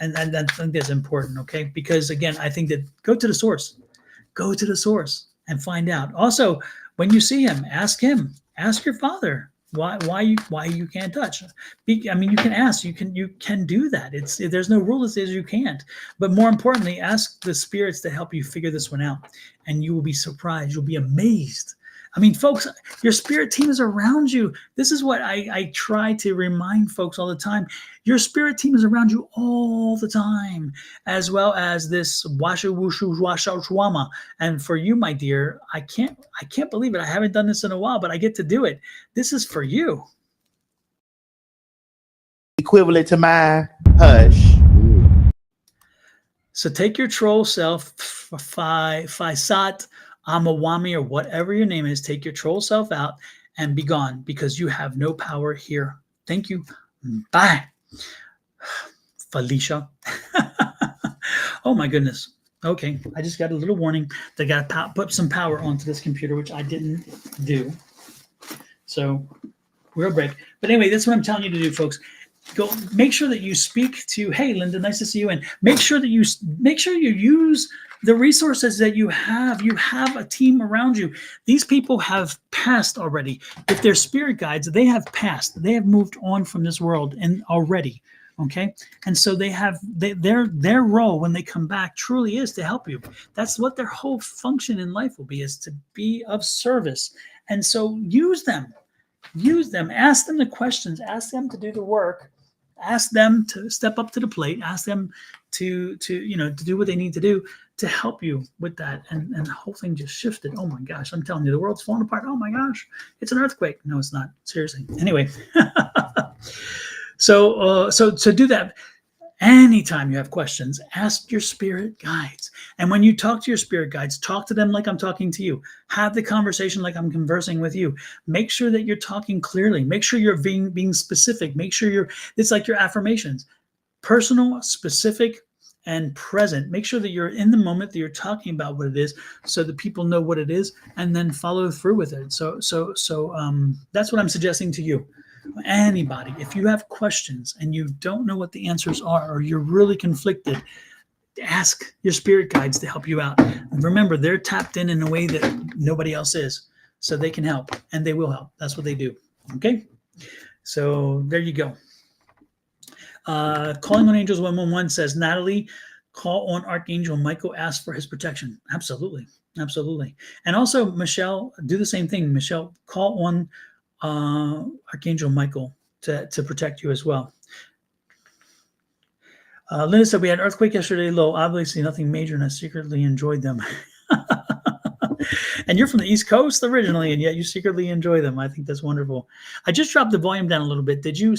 I think that's important, okay? Because again, I think that go to the source and find out. Also, when you see him, ask your father why you can't touch. I mean, you can ask, you can do that. There's no rule that says you can't. But more importantly, ask the spirits to help you figure this one out, and you will be surprised. You'll be amazed. I mean, folks, your spirit team is around you. This is what I try to remind folks all the time. Your spirit team is around you all the time, as well as this washu wushu washa shwama. And for you, my dear, I can't believe it. I haven't done this in a while, but I get to do it. This is for you. Equivalent to my hush. So take your troll self, Faisat, Amawami, or whatever your name is, take your troll self out and be gone, because you have no power here. Thank you. Bye. Felicia. Oh my goodness. Okay, I just got a little warning that I got to put some power onto this computer, which I didn't do. So real break. But anyway, that's what I'm telling you to do, folks. Go make sure that you speak to, hey, Linda, nice to see you. And make sure you use the resources that you have. You have a team around you. These people have passed already. If they're spirit guides, they have passed. They have moved on from this world and already. Okay. And so they have their role when they come back truly is to help you. That's what their whole function in life will be, is to be of service. And so use them. Ask them the questions, ask them to do the work, ask them to step up to the plate, ask them to do what they need to do to help you with that. And the whole thing just shifted. Oh my gosh, I'm telling you, the world's falling apart. Oh my gosh, it's an earthquake. No, it's not. Seriously. Anyway, so do that. Anytime you have questions, ask your spirit guides. And when you talk to your spirit guides, talk to them like I'm talking to you. Have the conversation like I'm conversing with you. Make sure that you're talking clearly. Make sure you're being specific. Make sure it's like your affirmations. Personal, specific, and present. Make sure that you're in the moment, that you're talking about what it is, so that people know what it is, and then follow through with it. So that's what I'm suggesting to you. Anybody, if you have questions and you don't know what the answers are, or you're really conflicted, ask your spirit guides to help you out. And remember, they're tapped in a way that nobody else is, so they can help, and they will help. That's what they do. Okay, so there you go. Calling on Angels 111 says, Natalie, call on Archangel Michael, ask for his protection. Absolutely. Absolutely. And also, Michelle, do the same thing. Michelle, call on Archangel Michael to protect you as well. Linda said, we had an earthquake yesterday, low. Obviously nothing major, and I secretly enjoyed them. And you're from the East Coast originally, and yet you secretly enjoy them. I think that's wonderful. I just dropped the volume down a little bit. Did you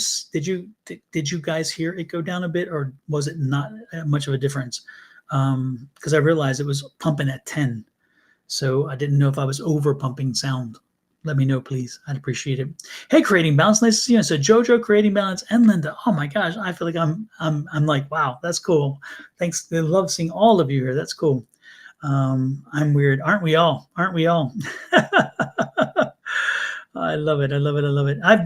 guys hear it go down a bit, or was it not much of a difference? Because I realized it was pumping at 10, so I didn't know if I was over pumping sound. Let me know, please. I'd appreciate it. Hey, Creating Balance, nice to see you. So Jojo, Creating Balance, and Linda. Oh my gosh, I feel like I'm like, wow, that's cool. Thanks. I love seeing all of you here. That's cool. I'm weird, aren't we all? Aren't we all? I love it. I love it. I love it. I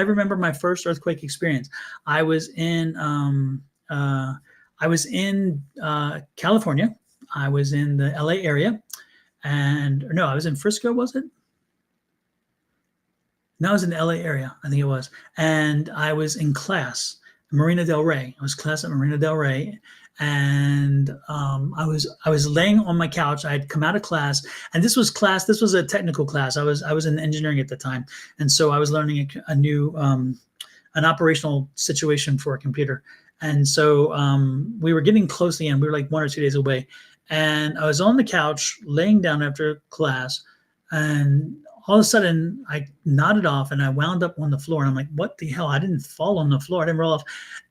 remember my first earthquake experience. I was in California. I was in the LA area, and no, I was in Frisco, was it? No, I was in the LA area, I think it was. And I was in class, Marina Del Rey. I was class at Marina Del Rey. And I was laying on my couch. I had come out of class, and this was a technical class. I was in engineering at the time, and so I was learning a new an operational situation for a computer. And so we were getting close to the end. We were like 1 or 2 days away, and I was on the couch laying down after class, and all of a sudden I nodded off and I wound up on the floor, and I'm like, what the hell? I didn't fall on the floor. I didn't roll off.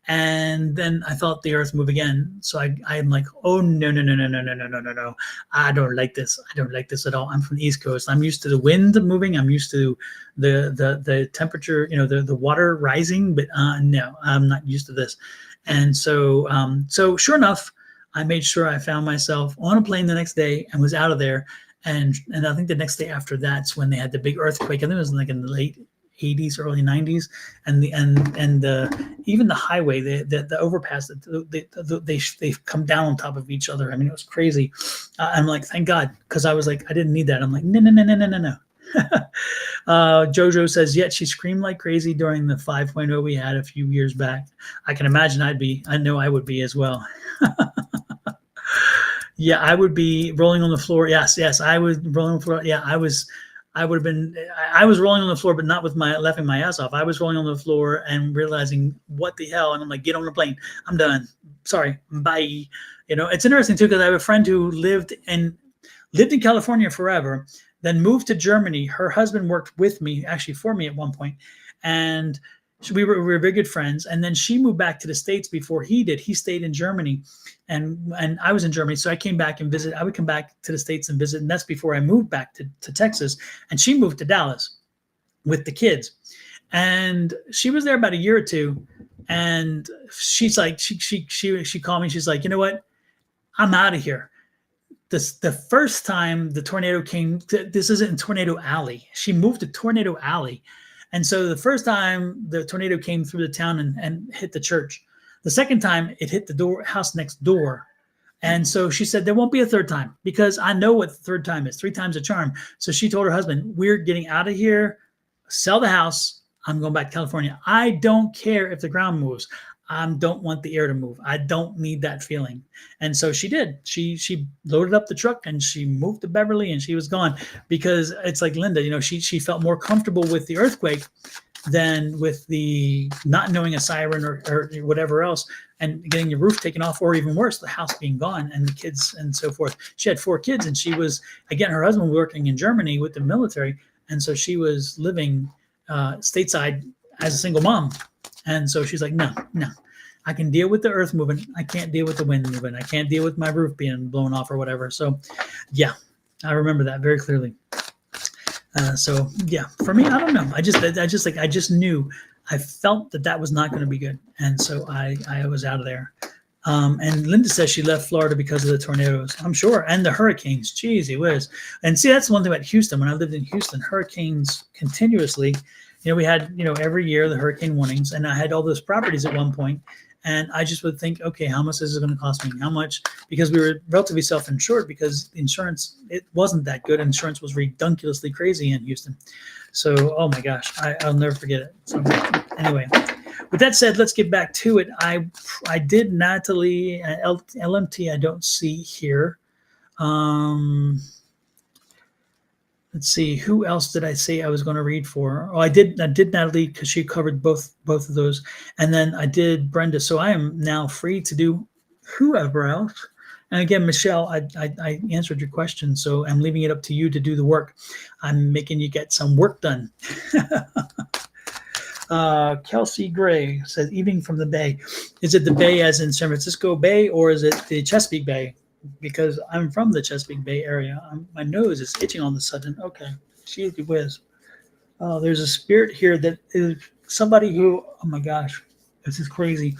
And then I felt the earth move again. So I'm like, oh, no. I don't like this. I don't like this at all. I'm from the East Coast. I'm used to the wind moving. I'm used to the temperature, the water rising, but no, I'm not used to this. And so sure enough, I made sure I found myself on a plane the next day and was out of there. And I think the next day after that's when they had the big earthquake. I think it was like in the late 80s, early 90s, and even the highway, the overpass, they've come down on top of each other. I mean, it was crazy. I'm like, thank God, because I was like, I didn't need that. I'm like, no. Jojo says, yet she screamed like crazy during the 5.0 we had a few years back. I can imagine I know I would be as well. Yeah, I would be rolling on the floor. Yes, I was rolling on the floor. Yeah, I was rolling on the floor, but not with laughing my ass off. I was rolling on the floor and realizing what the hell. And I'm like, get on the plane. I'm done. Sorry. Bye. It's interesting too, because I have a friend who lived in California forever, then moved to Germany. Her husband worked with me, actually for me at one point. And we were very good friends. And then she moved back to the States before he did. He stayed in Germany, and I was in Germany. So I came back and visit. I would come back to the States and visit. And that's before I moved back to Texas. And she moved to Dallas with the kids. And she was there about a year or two. And she's like, she called me. She's like, you know what? I'm out of here. The first time the tornado came, this isn't in Tornado Alley. She moved to Tornado Alley. And so the first time the tornado came through the town and hit the church. The second time it hit the house next door. And so she said, there won't be a third time, because I know what the third time is. 3 times a charm. So she told her husband, we're getting out of here, sell the house. I'm going back to California. I don't care if the ground moves. I don't want the air to move. I don't need that feeling. And so she did. She loaded up the truck and she moved to Beverly, and she was gone, because it's like Linda, she felt more comfortable with the earthquake than with the not knowing a siren or whatever else, and getting your roof taken off, or even worse, the house being gone and the kids and so forth. She had 4 kids, and she was, again, her husband working in Germany with the military. And so she was living stateside as a single mom. And so she's like, no, I can deal with the earth moving. I can't deal with the wind moving. I can't deal with my roof being blown off or whatever. So, yeah, I remember that very clearly. So yeah, for me, I don't know. I just knew, I felt that was not going to be good, and so I was out of there. And Linda says she left Florida because of the tornadoes. I'm sure, and the hurricanes. Jeez, it was. And see, that's one thing about Houston. When I lived in Houston, hurricanes continuously. We had every year the hurricane warnings, and I had all those properties at one point. And I just would think, okay, how much is it going to cost me? How much? Because we were relatively self-insured because insurance, it wasn't that good. Insurance was ridiculously crazy in Houston. So, oh my gosh, I'll never forget it. So anyway, with that said, let's get back to it. I did Natalie, LMT, I don't see here. Let's see, who else did I say I was going to read for? Oh, I did Natalie because she covered both of those, and then I did Brenda. So I am now free to do whoever else. And again, Michelle, I answered your question, so I'm leaving it up to you to do the work. I'm making you get some work done. Kelsey Gray says, "Evening from the Bay." Is it the Bay as in San Francisco Bay, or is it the Chesapeake Bay? Because I'm from the Chesapeake Bay area. My nose is itching all of a sudden. Okay, gee whiz. Oh, there's a spirit here that is somebody who, oh my gosh, this is crazy.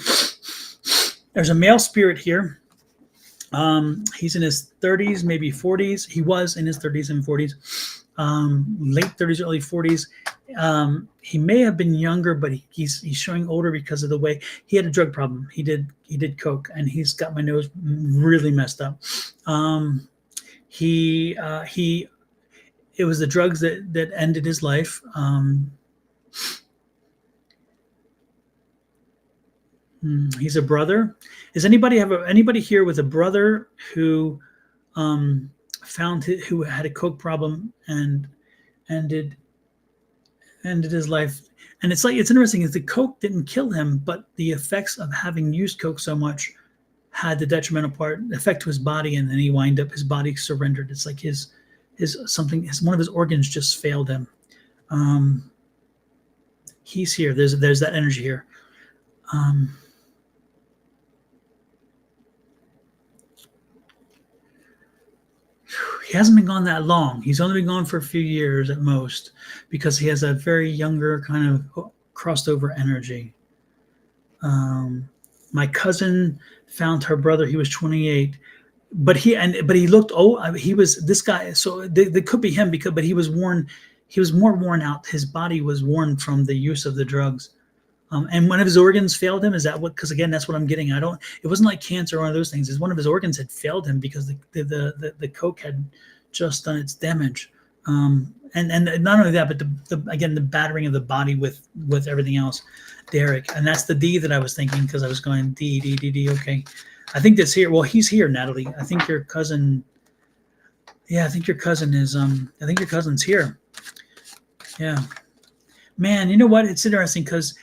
There's a male spirit here. He's in his 30s, maybe 40s. He was in his 30s and 40s, late 30s, early 40s. He may have been younger, but he's showing older because of the way he had a drug problem. He did coke, and he's got my nose really messed up. It was the drugs that ended his life. He's a brother. Does anybody here with a brother who who had a coke problem and ended his life? And it's interesting is the coke didn't kill him, but the effects of having used coke so much had the detrimental effect to his body, and then he wind up, his body surrendered. It's like one of his organs just failed him. He's here. There's that energy here. He hasn't been gone that long. He's only been gone for a few years at most, because he has a very younger kind of crossed over energy. My cousin found her brother. He was 28, but he looked old. He was this guy. So they could be him but he was worn. He was more worn out. His body was worn from the use of the drugs. And one of his organs failed him. Is that what? Because again, that's what I'm getting. It wasn't like cancer or one of those things. It's one of his organs had failed him because the coke had just done its damage. And not only that, but the battering of the body with everything else. Derek, and that's the D that I was thinking, because I was going D. Okay, I think that's here. Well, he's here, Natalie. I think your cousin. Yeah, I think your cousin is. I think your cousin's here. Yeah, man. You know what? It's interesting because.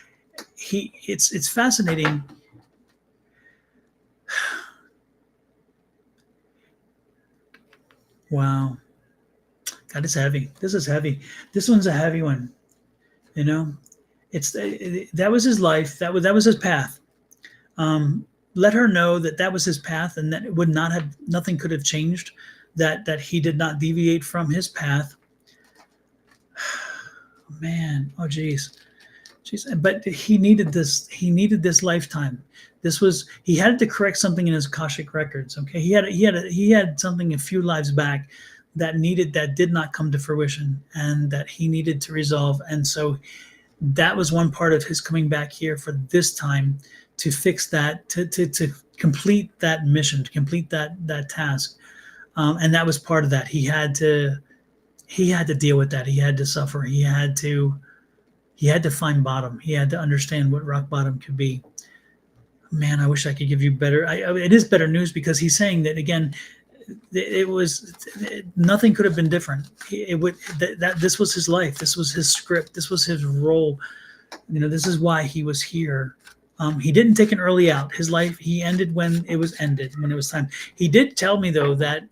It's fascinating. Wow. God, it's heavy. This is heavy. This one's a heavy one. That was his life. That was his path. Let her know that was his path, and that it would not have, nothing could have changed, that he did not deviate from his path. Man, oh geez. But he needed this. He needed this lifetime. He had to correct something in his Akashic records. Okay, he had something a few lives back that did not come to fruition, and that he needed to resolve. And so that was one part of his coming back here for this time, to fix that, to complete that mission, to complete that task. And that was part of that. He had to deal with that. He had to suffer. He had to find bottom. He had to understand what rock bottom could be. Man, I wish I could give you better. It is better news, because he's saying that again. Nothing could have been different. This was his life. This was his script. This was his role. This is why he was here. He didn't take an early out. His life, he ended when it was time. He did tell me though that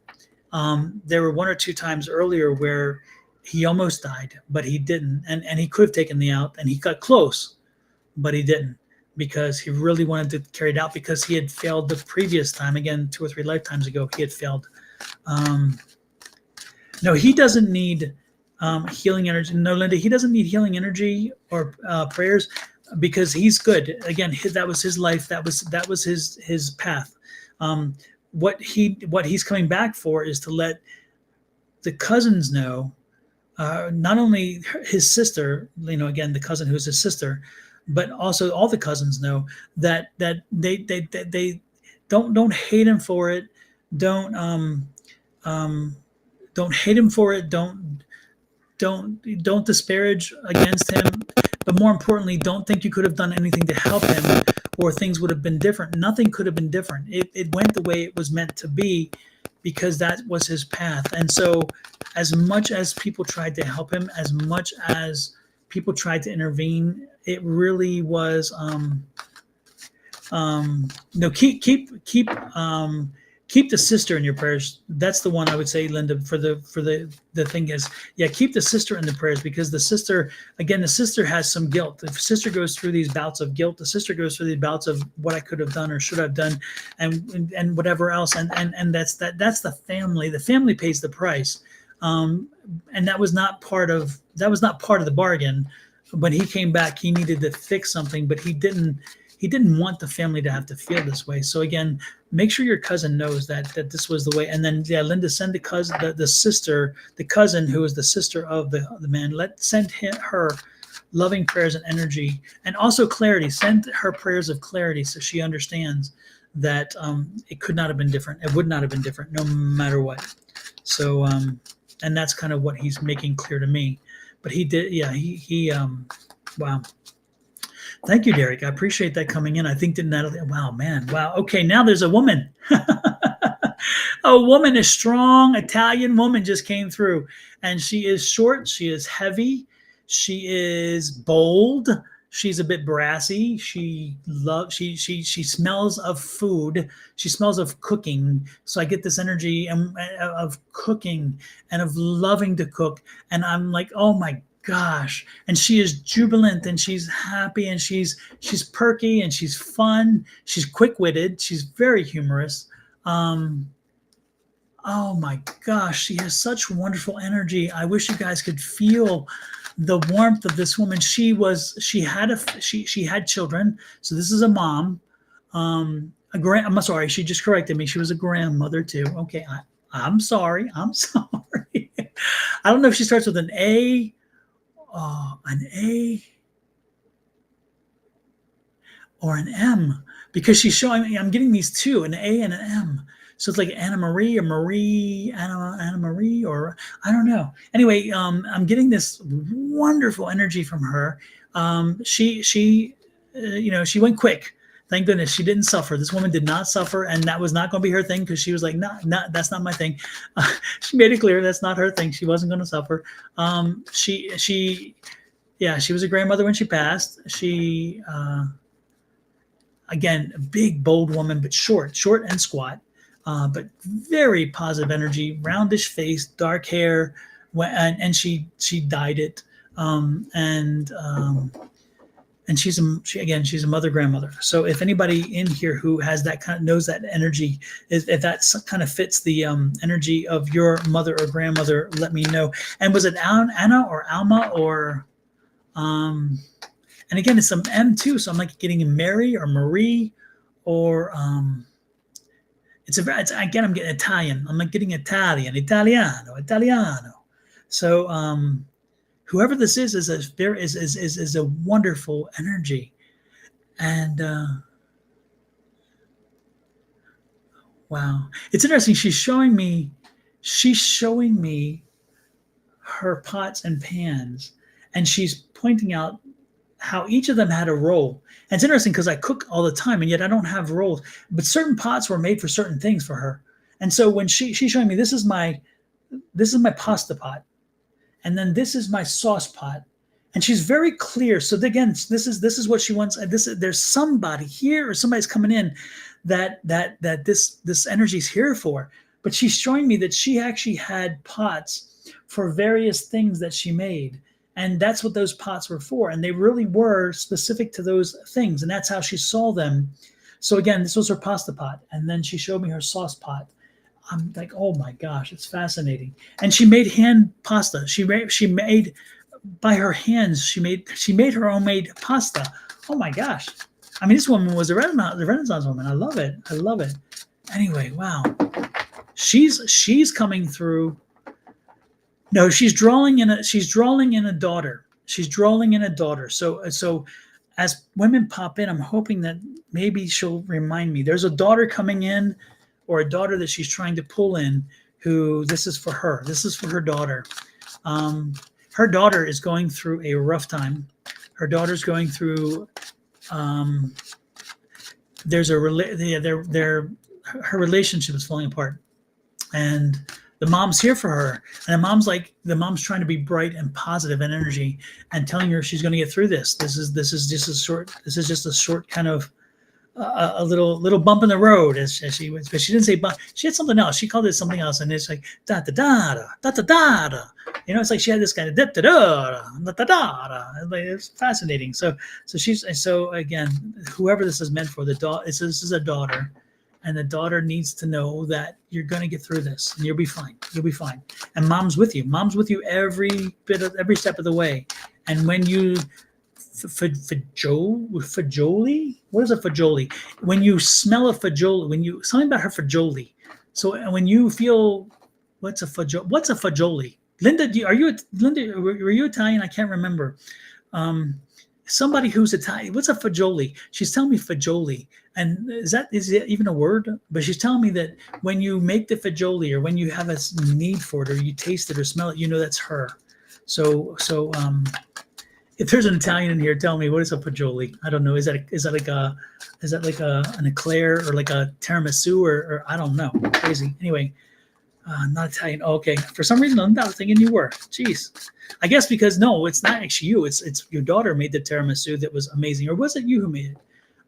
there were one or two times earlier where he almost died, but he didn't. And he could have taken the out, and he got close, but he didn't. because he really wanted to carry it out because he had failed the previous time. Again, 2 or 3 lifetimes ago, he had failed. No, he doesn't need healing energy. No, Linda, he doesn't need healing energy or prayers because he's good. Again, that was his life. That was his path. What he's coming back for is to let the cousins know, not only his sister, again, the cousin who's his sister, but also all the cousins know that they don't hate him for it. Don't hate him for it. Don't disparage against him. But more importantly, don't think you could have done anything to help him or things would have been different. Nothing could have been different. It went the way it was meant to be because that was his path. And so as much as people tried to help him, as much as people tried to intervene, it really was keep the sister in your prayers. That's the one I would say, Linda, for the thing is, keep the sister in the prayers because the sister has some guilt. The sister goes through these bouts of guilt. The sister goes through these bouts of what I could have done or should have done and whatever else. And that's the family. The family pays the price. And that was not part of the bargain. When he came back, he needed to fix something, but he didn't want the family to have to feel this way. So again, make sure your cousin knows that this was the way. And then Linda, send the cousin, the cousin who is the sister of the man. Send her loving prayers and energy, and also clarity. Send her prayers of clarity so she understands that it could not have been different. It would not have been different, no matter what. So and that's kind of what he's making clear to me. But he did, wow. Thank you, Derek. I appreciate that coming in. I think that Natalie, wow. Okay, now there's a woman. A strong Italian woman just came through. And she is short. She is heavy. She is bold. She's a bit brassy. She smells of food. She smells of cooking. So I get this energy of cooking and of loving to cook. And I'm like, oh my gosh. And she is jubilant and she's happy and she's perky and she's fun. She's quick-witted. She's very humorous. Oh my gosh. She has such wonderful energy. I wish you guys could feel the warmth of this woman. She had children. So this is a mom. I'm sorry. She just corrected me. She was a grandmother too. Okay. I'm sorry. I don't know if she starts with an A or an M, because she's showing me, I'm getting these two, an A and an M. So it's like Anna Marie or Anna Marie, or I don't know. Anyway, I'm getting this wonderful energy from her. She went quick. Thank goodness she didn't suffer. This woman did not suffer, and that was not going to be her thing because she was like, that's not my thing. She made it clear that's not her thing. She wasn't going to suffer. She was a grandmother when she passed. She, again, a big, bold woman, but short and squat, but very positive energy, roundish face, dark hair, and she dyed it. And she's a mother grandmother. So if anybody in here who has that kind of knows that energy, if that kind of fits the energy of your mother or grandmother, let me know. And was it Anna or Alma or and again, it's some M too. So I'm like getting Mary or Marie or I'm getting Italian. I'm like getting Italiano. So whoever this is a wonderful energy. And wow. It's interesting. She's showing me her pots and pans, and she's pointing out how each of them had a role. And it's interesting because I cook all the time and yet I don't have roles, but certain pots were made for certain things for her. And so when she's showing me, this is my pasta pot. And then this is my sauce pot, and she's very clear. So again, this is what she wants. There's somebody here, or somebody's coming in that this energy is here for. But she's showing me that she actually had pots for various things that she made, And that's what those pots were for. And they really were specific to those things. And that's how she saw them. So again, this was her pasta pot. And then she showed me her sauce pot. I'm like, oh my gosh, it's fascinating. And she made hand pasta. She made by her hands. She made her own made pasta. Oh my gosh. I mean, this woman was a Renaissance woman. I love it. I love it. Anyway, wow. She's coming through. No, she's drawing in a daughter. She's drawing in a daughter. So as women pop in, I'm hoping that maybe she'll remind me. There's a daughter coming in, or a daughter that she's trying to pull in, who this is for her. This is for her daughter. Her daughter is going through a rough time. Her daughter's going through there's a her relationship is falling apart. And the mom's here for her, and the mom's trying to be bright and positive and energy, and telling her she's going to get through this. This is just a short kind of a little bump in the road, as she was, but she didn't say bump. She had something else. She called it something else, and it's like da da da da da da da. You know, it's like she had this kind of da da da da da da da. It's fascinating. So again, whoever this is meant for, this is a daughter. And the daughter needs to know that you're going to get through this, and you'll be fine. You'll be fine. And mom's with you. Mom's with you every step of the way. And when you fajoli, what is a fajoli? When you smell a fajoli, something about her fajoli. So when you feel, what's a fajoli? Linda, were you Italian? I can't remember. Somebody who's Italian. What's a fajoli? She's telling me fajoli. And is it even a word? But she's telling me that when you make the fajoli, or when you have a need for it, or you taste it or smell it, you know that's her. So if there's an Italian in here, tell me, what is a fajoli? I don't know. Is that like an eclair, or like a tiramisu, or I don't know. Crazy. Anyway, not Italian. Oh, okay. For some reason, I was thinking you were. Jeez. I guess because no, it's not actually you. It's your daughter made the tiramisu that was amazing, or was it you who made it?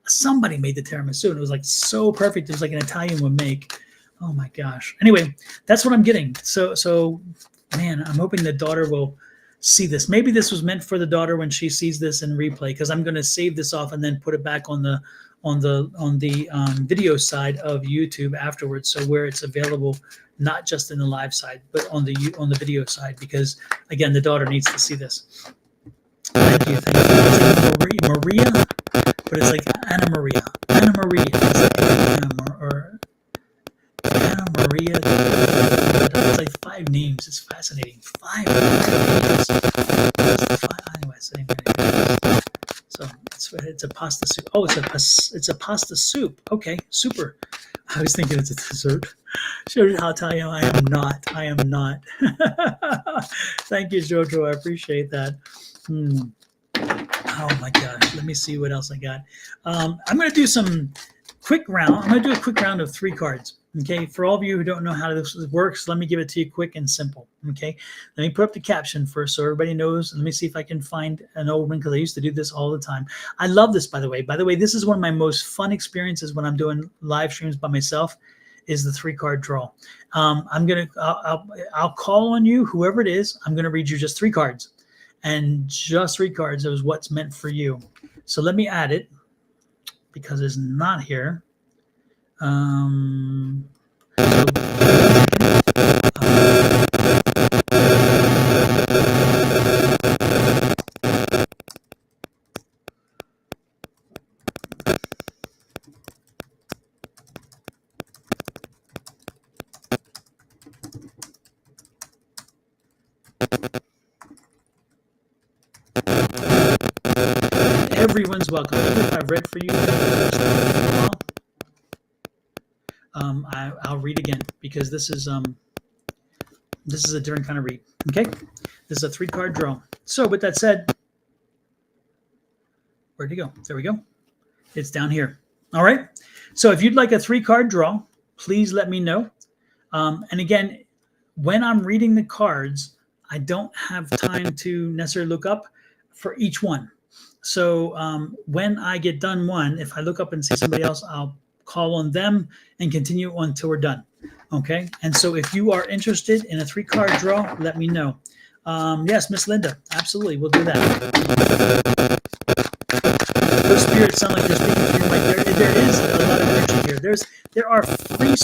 Somebody made the tiramisu, and it was like so perfect. It was like an Italian would make. Oh my gosh. Anyway, that's what I'm getting. So man, I'm hoping the daughter will see this. Maybe this was meant for the daughter when she sees this in replay, because I'm going to save this off and then put it back on the video side of YouTube afterwards. So where it's available, not just in the live side, but on the video side, because again, the daughter needs to see this. Thank you. Maria, but it's like Anna Maria. Anna Maria. It's like Anna Maria. It's like 5 names. It's fascinating. 5 names. Anyway, so it's a pasta soup. Oh, it's a pasta soup. Okay, super. I was thinking it's a dessert. Shows you how Italian I am not. I am not. Thank you, Jojo. I appreciate that. Oh my gosh. Let me see what else I got. I'm going to do some quick round. I'm going to do a quick round of 3 cards. Okay. For all of you who don't know how this works, let me give it to you quick and simple. Okay. Let me put up the caption first so everybody knows. Let me see if I can find an old one, because I used to do this all the time. I love this, by the way. By the way, this is one of my most fun experiences when I'm doing live streams by myself, is the 3-card draw. I'll call on you, whoever it is. I'm going to read you just 3 cards. And just 3 cards is what's meant for you. So let me add it, because it's not here. Everyone's welcome. If I've read for you, I'll read again, because this is a different kind of read. Okay, this is a 3-card draw. So with that said, where'd it go? There we go. It's down here. All right. So if you'd like a 3-card draw, please let me know. And again, when I'm reading the cards, I don't have time to necessarily look up for each one. So when I get done one, if I look up and see somebody else, I'll call on them and continue until we're done. Okay. And so if you are interested in a 3-card draw, let me know. Yes, Miss Linda, absolutely, we'll do that. Those spirits sound like they're speaking to you, Mike. There is a lot of energy here. There are three.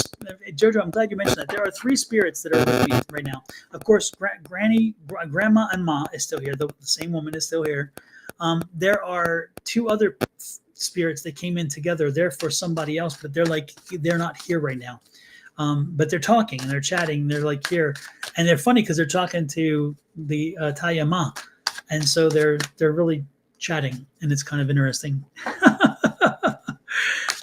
Jojo, I'm glad you mentioned that. There are three spirits that are with me right now. Of course, Grandma, and Ma is still here. The same woman is still here. There are two other spirits that came in together. They're for somebody else, but they're not here right now. But they're talking and they're chatting. They're like here, and they're funny because they're talking to the Taya Ma, and so they're really chatting, and it's kind of interesting.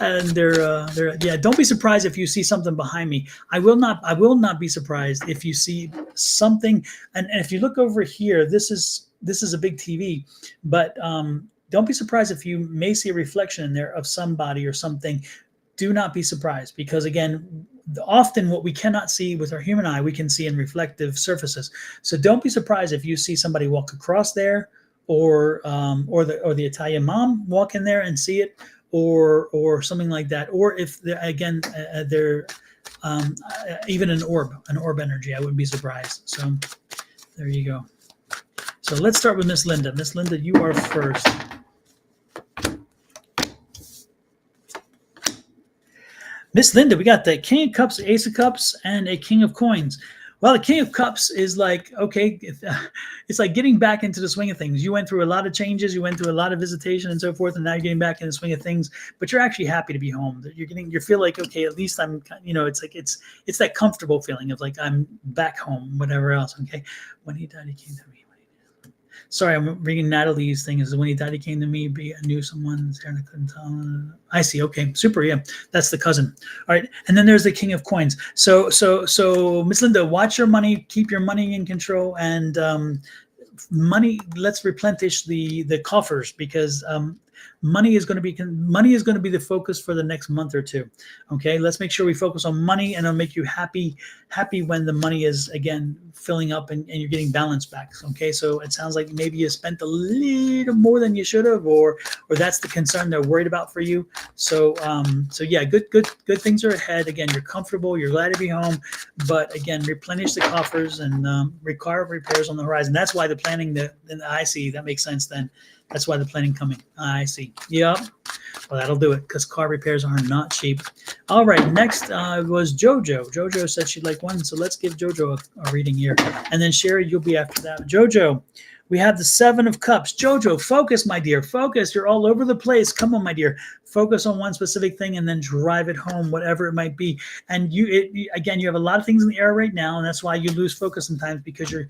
And they're yeah. Don't be surprised if you see something behind me. I will not be surprised if you see something. And if you look over here, this is a big TV, but don't be surprised if you may see a reflection in there of somebody or something. Do not be surprised, because again, often what we cannot see with our human eye, we can see in reflective surfaces. So don't be surprised if you see somebody walk across there, or the Italian mom walk in there and see it, or something like that. Or if they're even an orb energy, I wouldn't be surprised. So there you go. So let's start with Miss Linda. Miss Linda, you are first. Miss Linda, we got the King of Cups, Ace of Cups, and a King of Coins. Well, the King of Cups is like, okay, it's like getting back into the swing of things. You went through a lot of changes, you went through a lot of visitation and so forth, and now you're getting back in the swing of things. But you're actually happy to be home. You feel like, okay, at least I'm, it's like it's that comfortable feeling of like I'm back home, whatever else. Okay, when he died, he came to me. Sorry, I'm reading Natalie's thing. Is when he died, he came to me. I knew someone there and I couldn't tell. I see. Okay, super. Yeah, that's the cousin. All right, and then there's the King of Coins. So Miss Linda, watch your money, keep your money in control, and money. Let's replenish the coffers, because money is going to be the focus for the next month or two. Okay, let's make sure we focus on money, and it'll make you happy when the money is again filling up and you're getting balance back. Okay, so it sounds like maybe you spent a little more than you should have, or that's the concern they're worried about for you. So yeah, good things are ahead. Again, you're comfortable, you're glad to be home, but again, replenish the coffers and car repairs on the horizon. That's why the planning I see that makes sense then. That's why the planning coming. I see. Yep. Well, that'll do it, because car repairs are not cheap. All right. Next was JoJo. JoJo said she'd like one, so let's give JoJo a reading here. And then Sherry, you'll be after that. JoJo, we have the Seven of Cups. JoJo, focus, my dear. Focus. You're all over the place. Come on, my dear. Focus on one specific thing and then drive it home, whatever it might be. And again, you have a lot of things in the air right now, and that's why you lose focus sometimes, because you're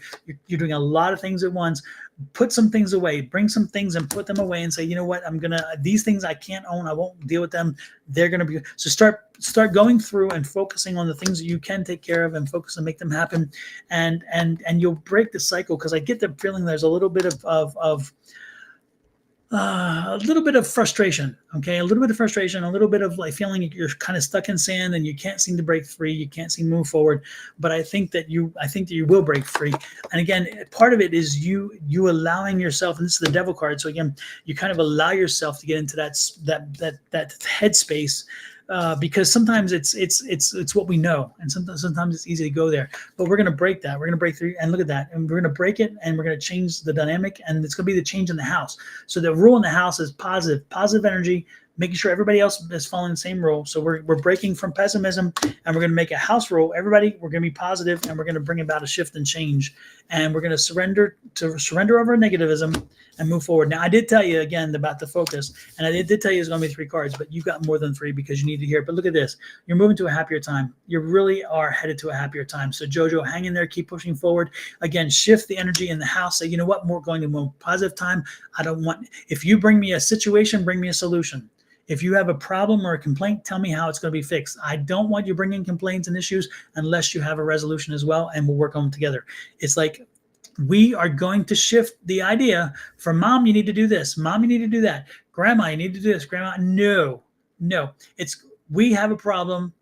doing a lot of things at once. Put some things away, bring some things and put them away and say, you know what, these things I can't own, I won't deal with them. They're going to be, so start going through and focusing on the things that you can take care of and focus and make them happen. And you'll break the cycle, because I get the feeling there's a little bit of frustration, okay? A little bit of frustration, a little bit of like feeling like you're kind of stuck in sand and you can't seem to break free, you can't seem to move forward. But I think that you will break free. And again, part of it is you allowing yourself, and this is the Devil card. So again, you kind of allow yourself to get into that headspace. Because sometimes it's what we know, and sometimes it's easy to go there. But we're going to break that. We're going to break through, and look at that. And we're going to break it, and we're going to change the dynamic, and it's going to be the change in the house. So the rule in the house is positive energy, making sure everybody else is following the same rule. So we're breaking from pessimism, and we're going to make a house rule. Everybody, we're going to be positive, and we're going to bring about a shift and change. And we're going to surrender over negativism and move forward. Now, I did tell you again about the focus, and I did tell you it's going to be 3 cards, but you got more than 3 because you need to hear it. But look at this. You're moving to a happier time. You really are headed to a happier time. So JoJo, hang in there, keep pushing forward. Again, shift the energy in the house. Say, you know what, we're going to a more positive time. If you bring me a situation, bring me a solution. If you have a problem or a complaint, tell me how it's going to be fixed. I don't want you bringing complaints and issues unless you have a resolution as well, and we'll work on them together. It's like we are going to shift the idea from Mom, you need to do this. Mom, you need to do that. Grandma, you need to do this. Grandma, no. It's we have a problem.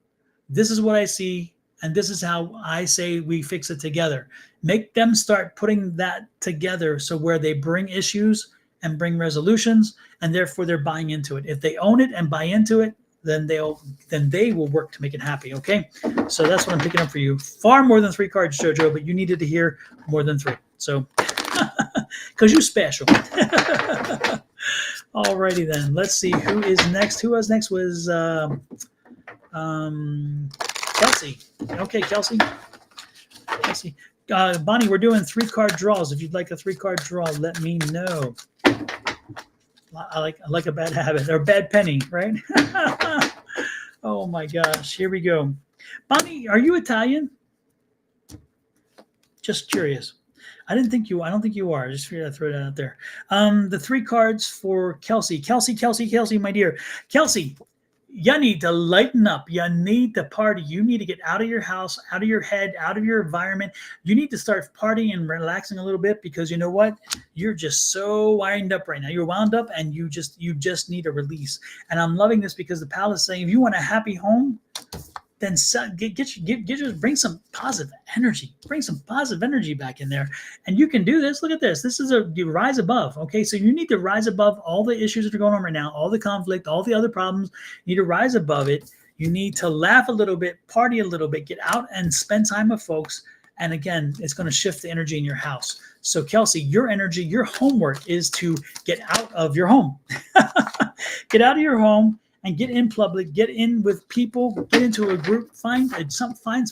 This is what I see, and this is how I say we fix it together. Make them start putting that together, so where they bring issues and bring resolutions, and therefore they're buying into it. If they own it and buy into it, then they will work to make it happy. Okay, so that's what I'm picking up for you. Far more than 3 cards, Jojo, but you needed to hear more than 3. So, because you're special. Alrighty then. Let's see who is next. Who was next was Kelsey. Okay, Kelsey. Bonnie, we're doing 3-card draws. If you'd like a 3-card draw, let me know. I like a bad habit or bad penny, right? Oh my gosh, here we go. Bonnie, are you Italian? Just curious. I don't think you are. Just figured I'd throw that out there. The 3 cards for Kelsey. Kelsey, my dear. Kelsey, you need to lighten up. You need to party. You need to get out of your house, out of your head, out of your environment. You need to start partying and relaxing a little bit, because you know what? You're just so wound up right now. You're wound up, and you just need a release. And I'm loving this, because the pal is saying, if you want a happy home, then bring some positive energy. Bring some positive energy back in there, and you can do this. Look at this. This is you rise above. Okay, so you need to rise above all the issues that are going on right now, all the conflict, all the other problems. You need to rise above it. You need to laugh a little bit, party a little bit, get out and spend time with folks. And again, it's going to shift the energy in your house. So Kelsey, your energy, your homework is to get out of your home. Get out of your home and get in public, get in with people, get into a group, find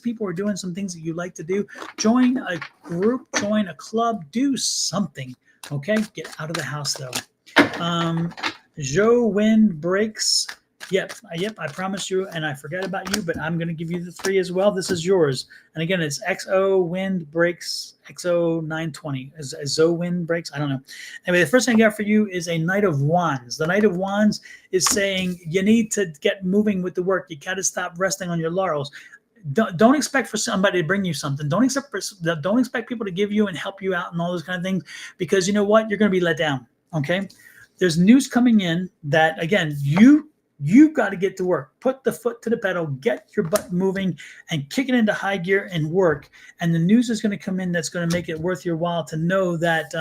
people who are doing some things that you like to do. Join a group, join a club, do something. Okay, get out of the house though. Joe Wind Breaks. Yep, I promised you, and I forgot about you, but I'm going to give you the 3 as well. This is yours. And again, it's XO Wind Breaks, XO 920. Zo Wind Breaks? I don't know. Anyway, the first thing I got for you is a Knight of Wands. The Knight of Wands is saying you need to get moving with the work. You got to stop resting on your laurels. Don't expect for somebody to bring you something. Don't expect people to give you and help you out and all those kind of things, because you know what? You're going to be let down, okay? There's news coming in that, again, you've got to get to work. Put the foot to the pedal, get your butt moving, and kick it into high gear and work. And the news is going to come in that's going to make it worth your while to know that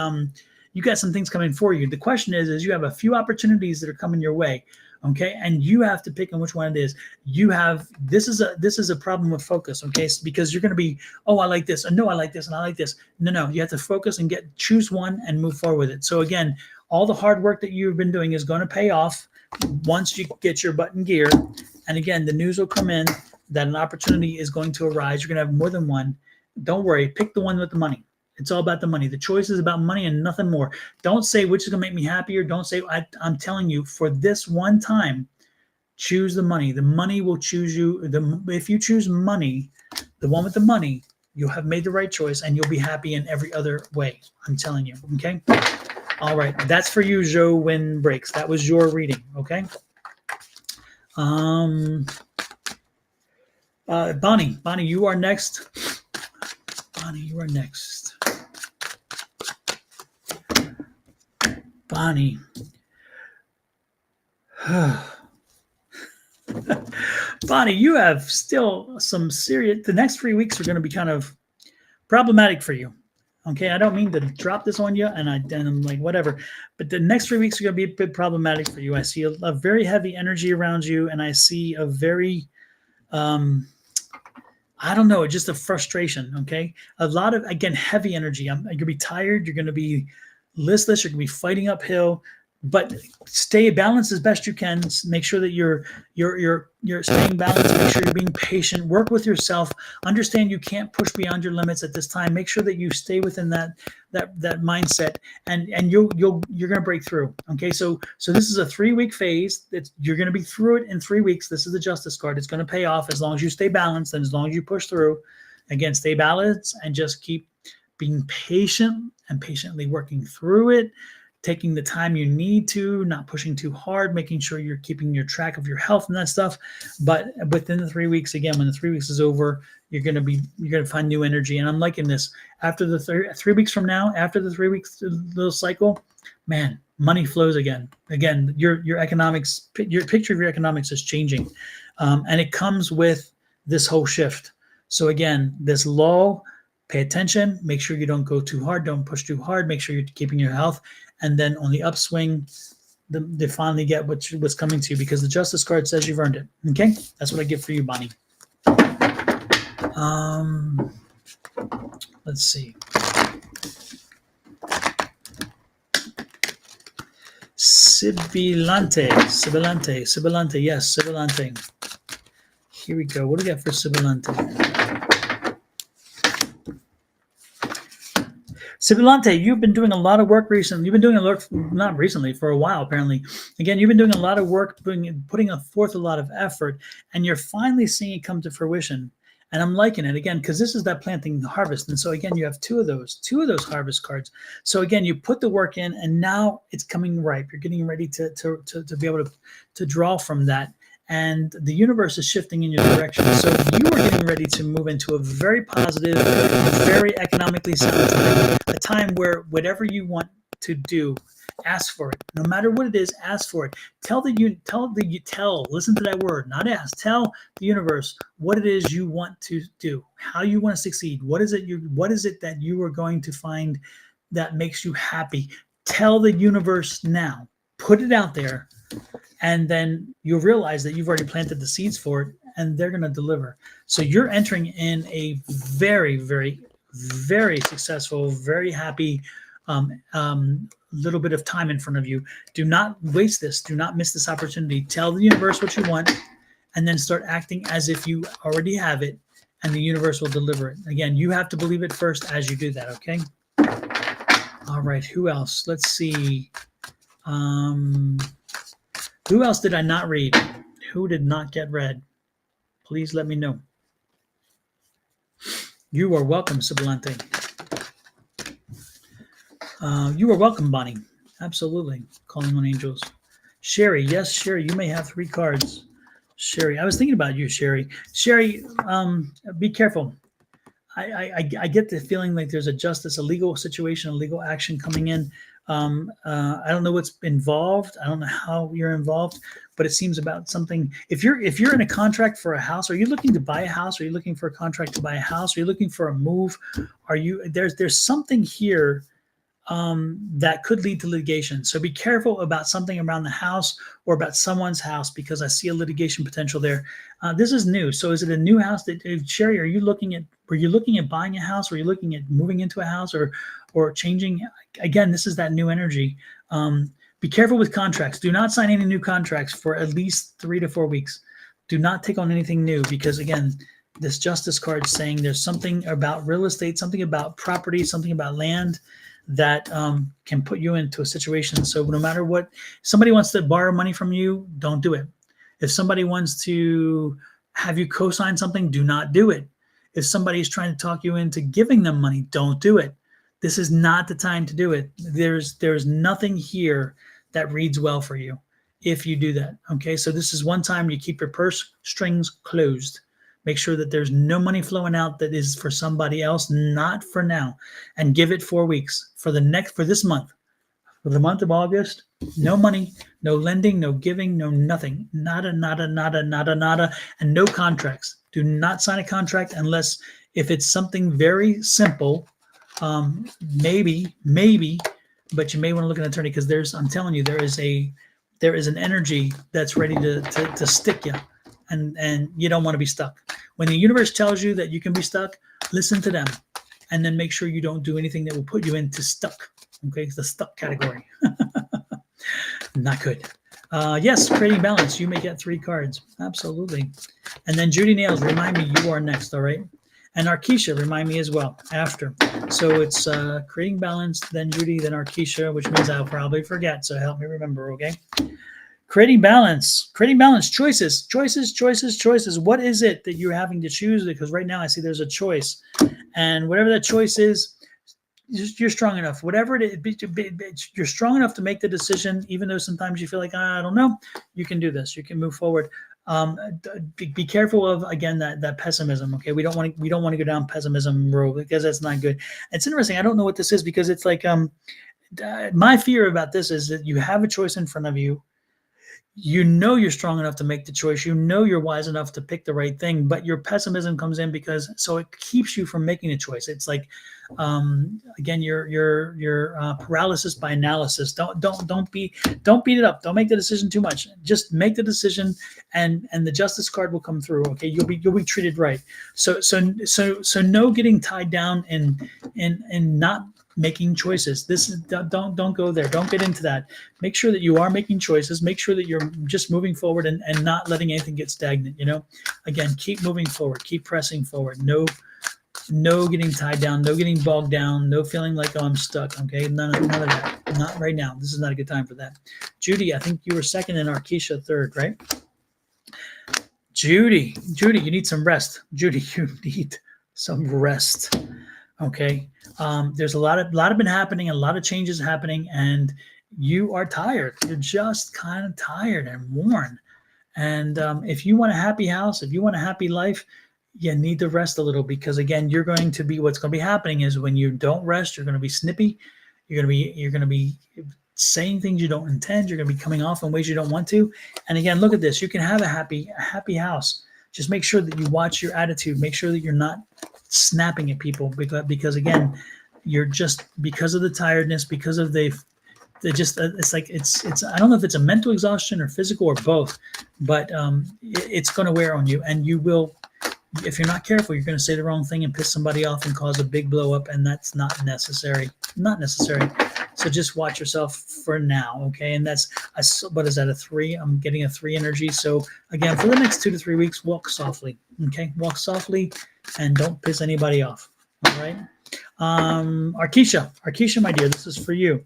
you got some things coming for you. The question is you have a few opportunities that are coming your way, okay? And you have to pick on which one it is. This is a problem with focus, okay? Because you're going to be, oh, I like this, and no, I like this, and I like this. No, you have to focus and choose one and move forward with it. So again, all the hard work that you've been doing is going to pay off once you get your butt in gear. And again, the news will come in that an opportunity is going to arise. You're going to have more than one. Don't worry. Pick the one with the money. It's all about the money. The choice is about money and nothing more. Don't say which is going to make me happier. Don't say, I'm telling you, for this one time, choose the money. The money will choose you. If you choose money, the one with the money, you'll have made the right choice, and you'll be happy in every other way. I'm telling you. Okay? All right, that's for you, Joe Wind Breaks. That was your reading, okay? Bonnie, you are next. Bonnie, you are next. Bonnie. Bonnie, you have still some serious, the next 3 weeks are going to be kind of problematic for you. Okay, I don't mean to drop this on you, and I'm like, whatever. But the next 3 weeks are going to be a bit problematic for you. I see a very heavy energy around you, and I see a very, I don't know, just a frustration, okay? A lot of, again, heavy energy. You're going to be tired. You're going to be listless. You're going to be fighting uphill. But stay balanced as best you can. Make sure that you're staying balanced. Make sure you're being patient. Work with yourself. Understand you can't push beyond your limits at this time. Make sure that you stay within that mindset, and you're going to break through. Okay, so this is a 3-week phase. You're going to be through it in 3 weeks. This is the Justice card. It's going to pay off as long as you stay balanced and as long as you push through. Again, stay balanced and just keep being patient and patiently working through it. Taking the time you need to, not pushing too hard, making sure you're keeping your track of your health and that stuff. But within the 3 weeks, again, when the 3 weeks is over, you're gonna find new energy. And I'm liking this. After the 3 weeks from now, after the 3 weeks little cycle, man, money flows again. Again, your economics, your picture of your economics is changing, and it comes with this whole shift. So again, this lull. Pay attention. Make sure you don't go too hard. Don't push too hard. Make sure you're keeping your health. And then on the upswing, they finally get what's coming to you, because the Justice card says you've earned it. Okay, that's what I get for you, Bonnie. Let's see. Sibilante. Yes, Sibilante. Here we go. What do we got for Sibilante? Sibilante, you've been doing a lot of work recently. You've been doing a lot, not recently, for a while, apparently. Again, you've been doing a lot of work, putting forth a lot of effort, and you're finally seeing it come to fruition. And I'm liking it, again, because this is that planting harvest. And so, again, you have two of those harvest cards. So, again, you put the work in, and now it's coming ripe. You're getting ready to be able to draw from that. And the universe is shifting in your direction. So you are getting ready to move into a very positive, very economically sound time, a time where whatever you want to do, ask for it. No matter what it is, ask for it. Listen to that word, not ask. Tell the universe what it is you want to do, how you want to succeed. What is it that you are going to find that makes you happy? Tell the universe now. Put it out there. And then you'll realize that you've already planted the seeds for it, and they're going to deliver. So you're entering in a very, very, very successful, very happy little bit of time in front of you. Do not waste this. Do not miss this opportunity. Tell the universe what you want, and then start acting as if you already have it, and the universe will deliver it. Again, you have to believe it first as you do that, okay? All right, who else? Let's see. Who else did I not read? Who did not get read? Please let me know. You are welcome, Sibilante. You are welcome, Bonnie. Absolutely. Calling on angels. Sherry, yes, Sherry, you may have 3 cards. Sherry, I was thinking about you, Sherry. Sherry, be careful. I get the feeling like there's a legal situation, a legal action coming in. I don't know what's involved. I don't know how you're involved, but it seems about something. If you're in a contract for a house, are you looking to buy a house? Are you looking for a contract to buy a house? Are you looking for a move? There's something here that could lead to litigation. So be careful about something around the house or about someone's house, because I see a litigation potential there. This is new. So is it a new house that, Sherry, were you looking at buying a house? Were you looking at moving into a house or changing? Again, this is that new energy. Be careful with contracts. Do not sign any new contracts for at least 3 to 4 weeks. Do not take on anything new, because again, this Justice card is saying there's something about real estate, something about property, something about land that can put you into a situation. So no matter what, somebody wants to borrow money from you, don't do it. If somebody wants to have you co-sign something, do not do it. If somebody's trying to talk you into giving them money, don't do it. This is not the time to do it. There's nothing here that reads well for you if you do that. Okay, so this is one time you keep your purse strings closed. Make sure that there's no money flowing out that is for somebody else, not for now. And give it 4 weeks for this month. For the month of August, no money, no lending, no giving, no nothing. Nada, and no contracts. Do not sign a contract unless if it's something very simple, maybe, but you may want to look at an attorney, because I'm telling you, there is an energy that's ready to stick you. And you don't want to be stuck. When the universe tells you that you can be stuck, listen to them, and then make sure you don't do anything that will put you into stuck. Okay, it's the stuck category. Not good. Yes, creating balance. You may get 3 cards. Absolutely. And then Judy Nails, remind me you are next. All right. And Arkisha, remind me as well after. So it's creating balance, then Judy, then Arkisha, which means I'll probably forget. So help me remember. Okay. Creating balance, choices. What is it that you're having to choose? Because right now I see there's a choice, and whatever that choice is, you're strong enough. Whatever it is, you're strong enough to make the decision, even though sometimes you feel like, I don't know. You can do this. You can move forward. Be careful of, again, that pessimism. Okay, we don't want to go down pessimism road, because that's not good. It's interesting. I don't know what this is, because it's like my fear about this is that you have a choice in front of you. you know you're strong enough to make the choice. You know you're wise enough to pick the right thing, but your pessimism comes in because so it keeps you from making a choice. It's like, again, your paralysis by analysis. Don't beat it up. Don't make the decision too much. Just make the decision, and the justice card will come through. Okay, you'll be treated right. So no getting tied down in not making choices. This is don't go there. Don't get into that. Make sure that you are making choices. Make sure that you're just moving forward and not letting anything get stagnant. Again, keep moving forward, keep pressing forward. No getting tied down, no getting bogged down, no feeling like, oh, I'm stuck. Okay, none of that. Not right now. This is not a good time for that. Judy, I think you were second and Arkisha third, right? Judy, you need some rest. Judy, you need some rest. Okay. There's a lot of been happening, a lot of changes happening, and you are tired. You're just kind of tired and worn. And if you want a happy house, if you want a happy life, you need to rest a little, because again, what's going to be happening is when you don't rest, you're going to be snippy. You're going to be saying things you don't intend. You're going to be coming off in ways you don't want to. And again, look at this. You can have a happy house. Just make sure that you watch your attitude. Make sure that you're not snapping at people, because again, you're just, because of the tiredness, because of they just, it's like it's I don't know if it's a mental exhaustion or physical or both, but it's going to wear on you, and you will, if you're not careful, you're going to say the wrong thing and piss somebody off and cause a big blow up, and that's not necessary. So just watch yourself for now, okay? And what is that, a 3? I'm getting a 3 energy. So again, for the next 2 to 3 weeks, walk softly, okay? Walk softly and don't piss anybody off, all right? Arkisha, my dear, this is for you.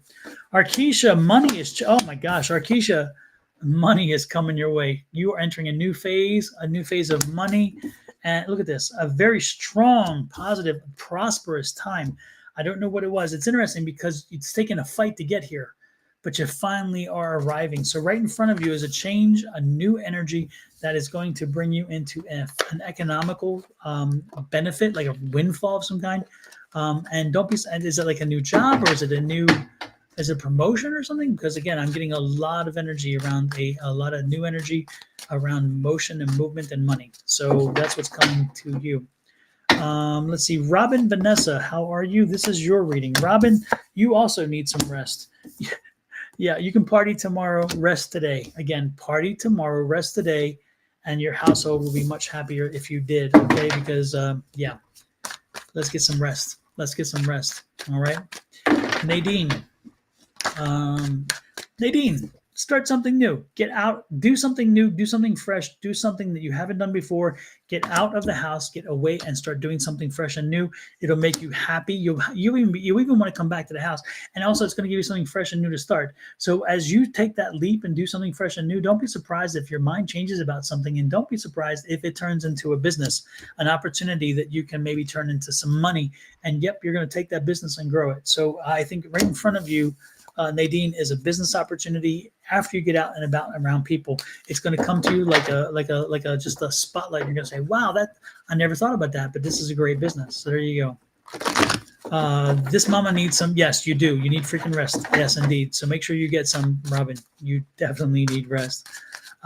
Arkisha, money is, oh my gosh, Arkisha, money is coming your way. You are entering a new phase of money. And look at this, a very strong, positive, prosperous time. I don't know what it was. It's interesting because it's taken a fight to get here, but you finally are arriving. So right in front of you is a change, a new energy that is going to bring you into an economical benefit, like a windfall of some kind. And don't be, is it like a new job, or is it a promotion or something? Because again, I'm getting a lot of energy around a lot of new energy around motion and movement and money. So that's what's coming to you. Let's see, Robin Vanessa, how are you? This is your reading. Robin, you also need some rest. Yeah, you can party tomorrow, rest today. Again, party tomorrow, rest today, and your household will be much happier if you did, okay? Because, yeah, let's get some rest. All right? Nadine, start something new. Get out, do something new, do something fresh, do something that you haven't done before. Get out of the house, get away, and start doing something fresh and new. It'll make you happy. You even want to come back to the house. And also, it's going to give you something fresh and new to start. So as you take that leap and do something fresh and new, don't be surprised if your mind changes about something, and don't be surprised if it turns into a business, an opportunity that you can maybe turn into some money. And yep, you're going to take that business and grow it. So I think right in front of you, Nadine, is a business opportunity. After you get out and about around people, it's going to come to you like a just a spotlight. You're going to say, "Wow, that I never thought about that, but this is a great business." So there you go. This mama needs some. Yes, you do. You need freaking rest. Yes, indeed. So make sure you get some, Robin. You definitely need rest.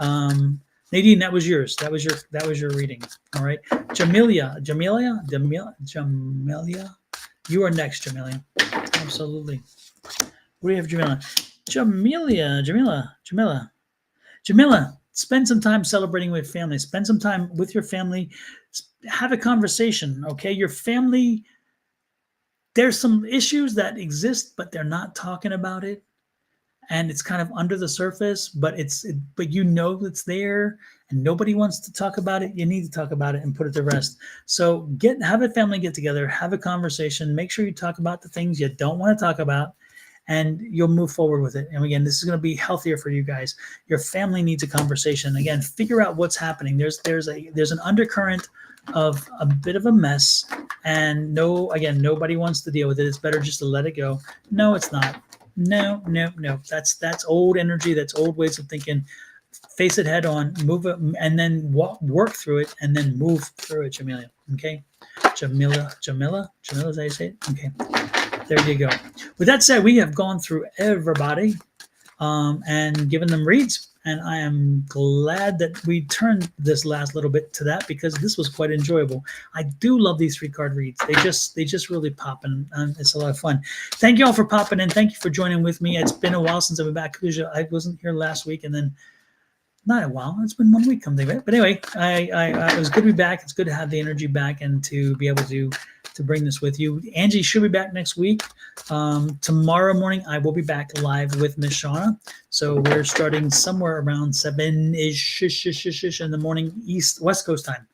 Nadine, that was yours. That was your reading. All right, Jamelia, you are next, Jamelia. Absolutely. What do you have, Jamila, spend some time celebrating with family. Spend some time with your family. Have a conversation, okay? Your family, there's some issues that exist, but they're not talking about it. And it's kind of under the surface, but but you know it's there, and nobody wants to talk about it. You need to talk about it and put it to rest. So have a family get together, have a conversation. Make sure you talk about the things you don't want to talk about, and you'll move forward with it. And again, this is going to be healthier for you guys. Your family needs a conversation. Again, figure out what's happening. There's an undercurrent of a bit of a mess, and nobody wants to deal with it. It's better just to let it go. No, it's not. No. That's old energy. That's old ways of thinking. Face it head on, move it, and then work through it, and then move through it, Jamelia. Okay? Jamila, is that how you say it? Okay. There you go. With that said, we have gone through everybody. and giving them reads. And I am glad that we turned this last little bit to that because this was quite enjoyable. I do love these 3-card reads. They just really pop, and it's a lot of fun. Thank you all for popping in. Thank you for joining with me. It's been a while since I've been back. I wasn't here last week, and then not a while. It's been 1 week, come to think. But anyway, it was good to be back. It's good to have the energy back and to be able to bring this with you. Angie should be back next week. Tomorrow morning, I will be back live with Miss Shawna. So we're starting somewhere around 7-ish in the morning, West Coast time.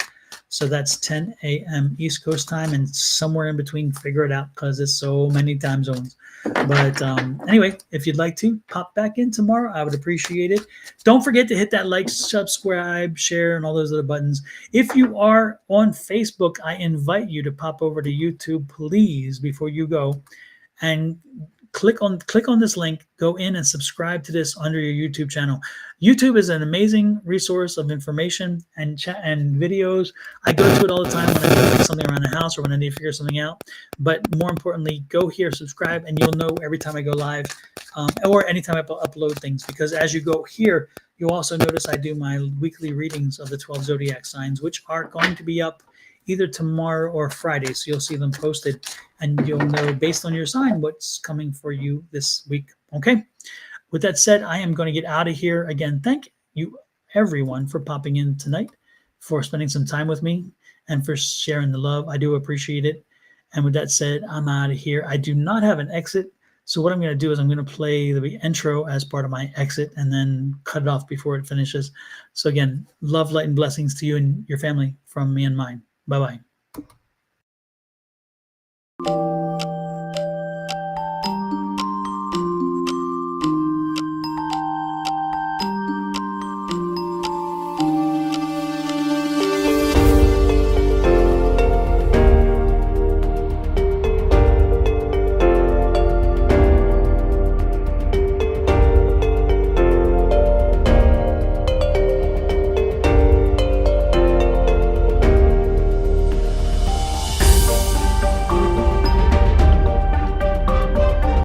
So that's 10 a.m. East Coast time, and somewhere in between, figure it out because there's so many time zones. But anyway, if you'd like to pop back in tomorrow, I would appreciate it. Don't forget to hit that like, subscribe, share, and all those other buttons. If you are on Facebook, I invite you to pop over to YouTube, please, before you go, and click on this link, go in and subscribe to this under your YouTube channel. YouTube is an amazing resource of information and chat and videos. I go to it all the time when I do like something around the house or when I need to figure something out. But more importantly, go here, subscribe, and you'll know every time I go live or anytime I upload things. Because as you go here, you'll also notice I do my weekly readings of the 12 zodiac signs, which are going to be up either tomorrow or Friday. So you'll see them posted, and you'll know based on your sign what's coming for you this week. Okay. With that said, I am going to get out of here. Again, thank you everyone for popping in tonight, for spending some time with me, and for sharing the love. I do appreciate it. And with that said, I'm out of here. I do not have an exit. So what I'm going to do is I'm going to play the intro as part of my exit and then cut it off before it finishes. So again, love, light, and blessings to you and your family from me and mine. Bye-bye.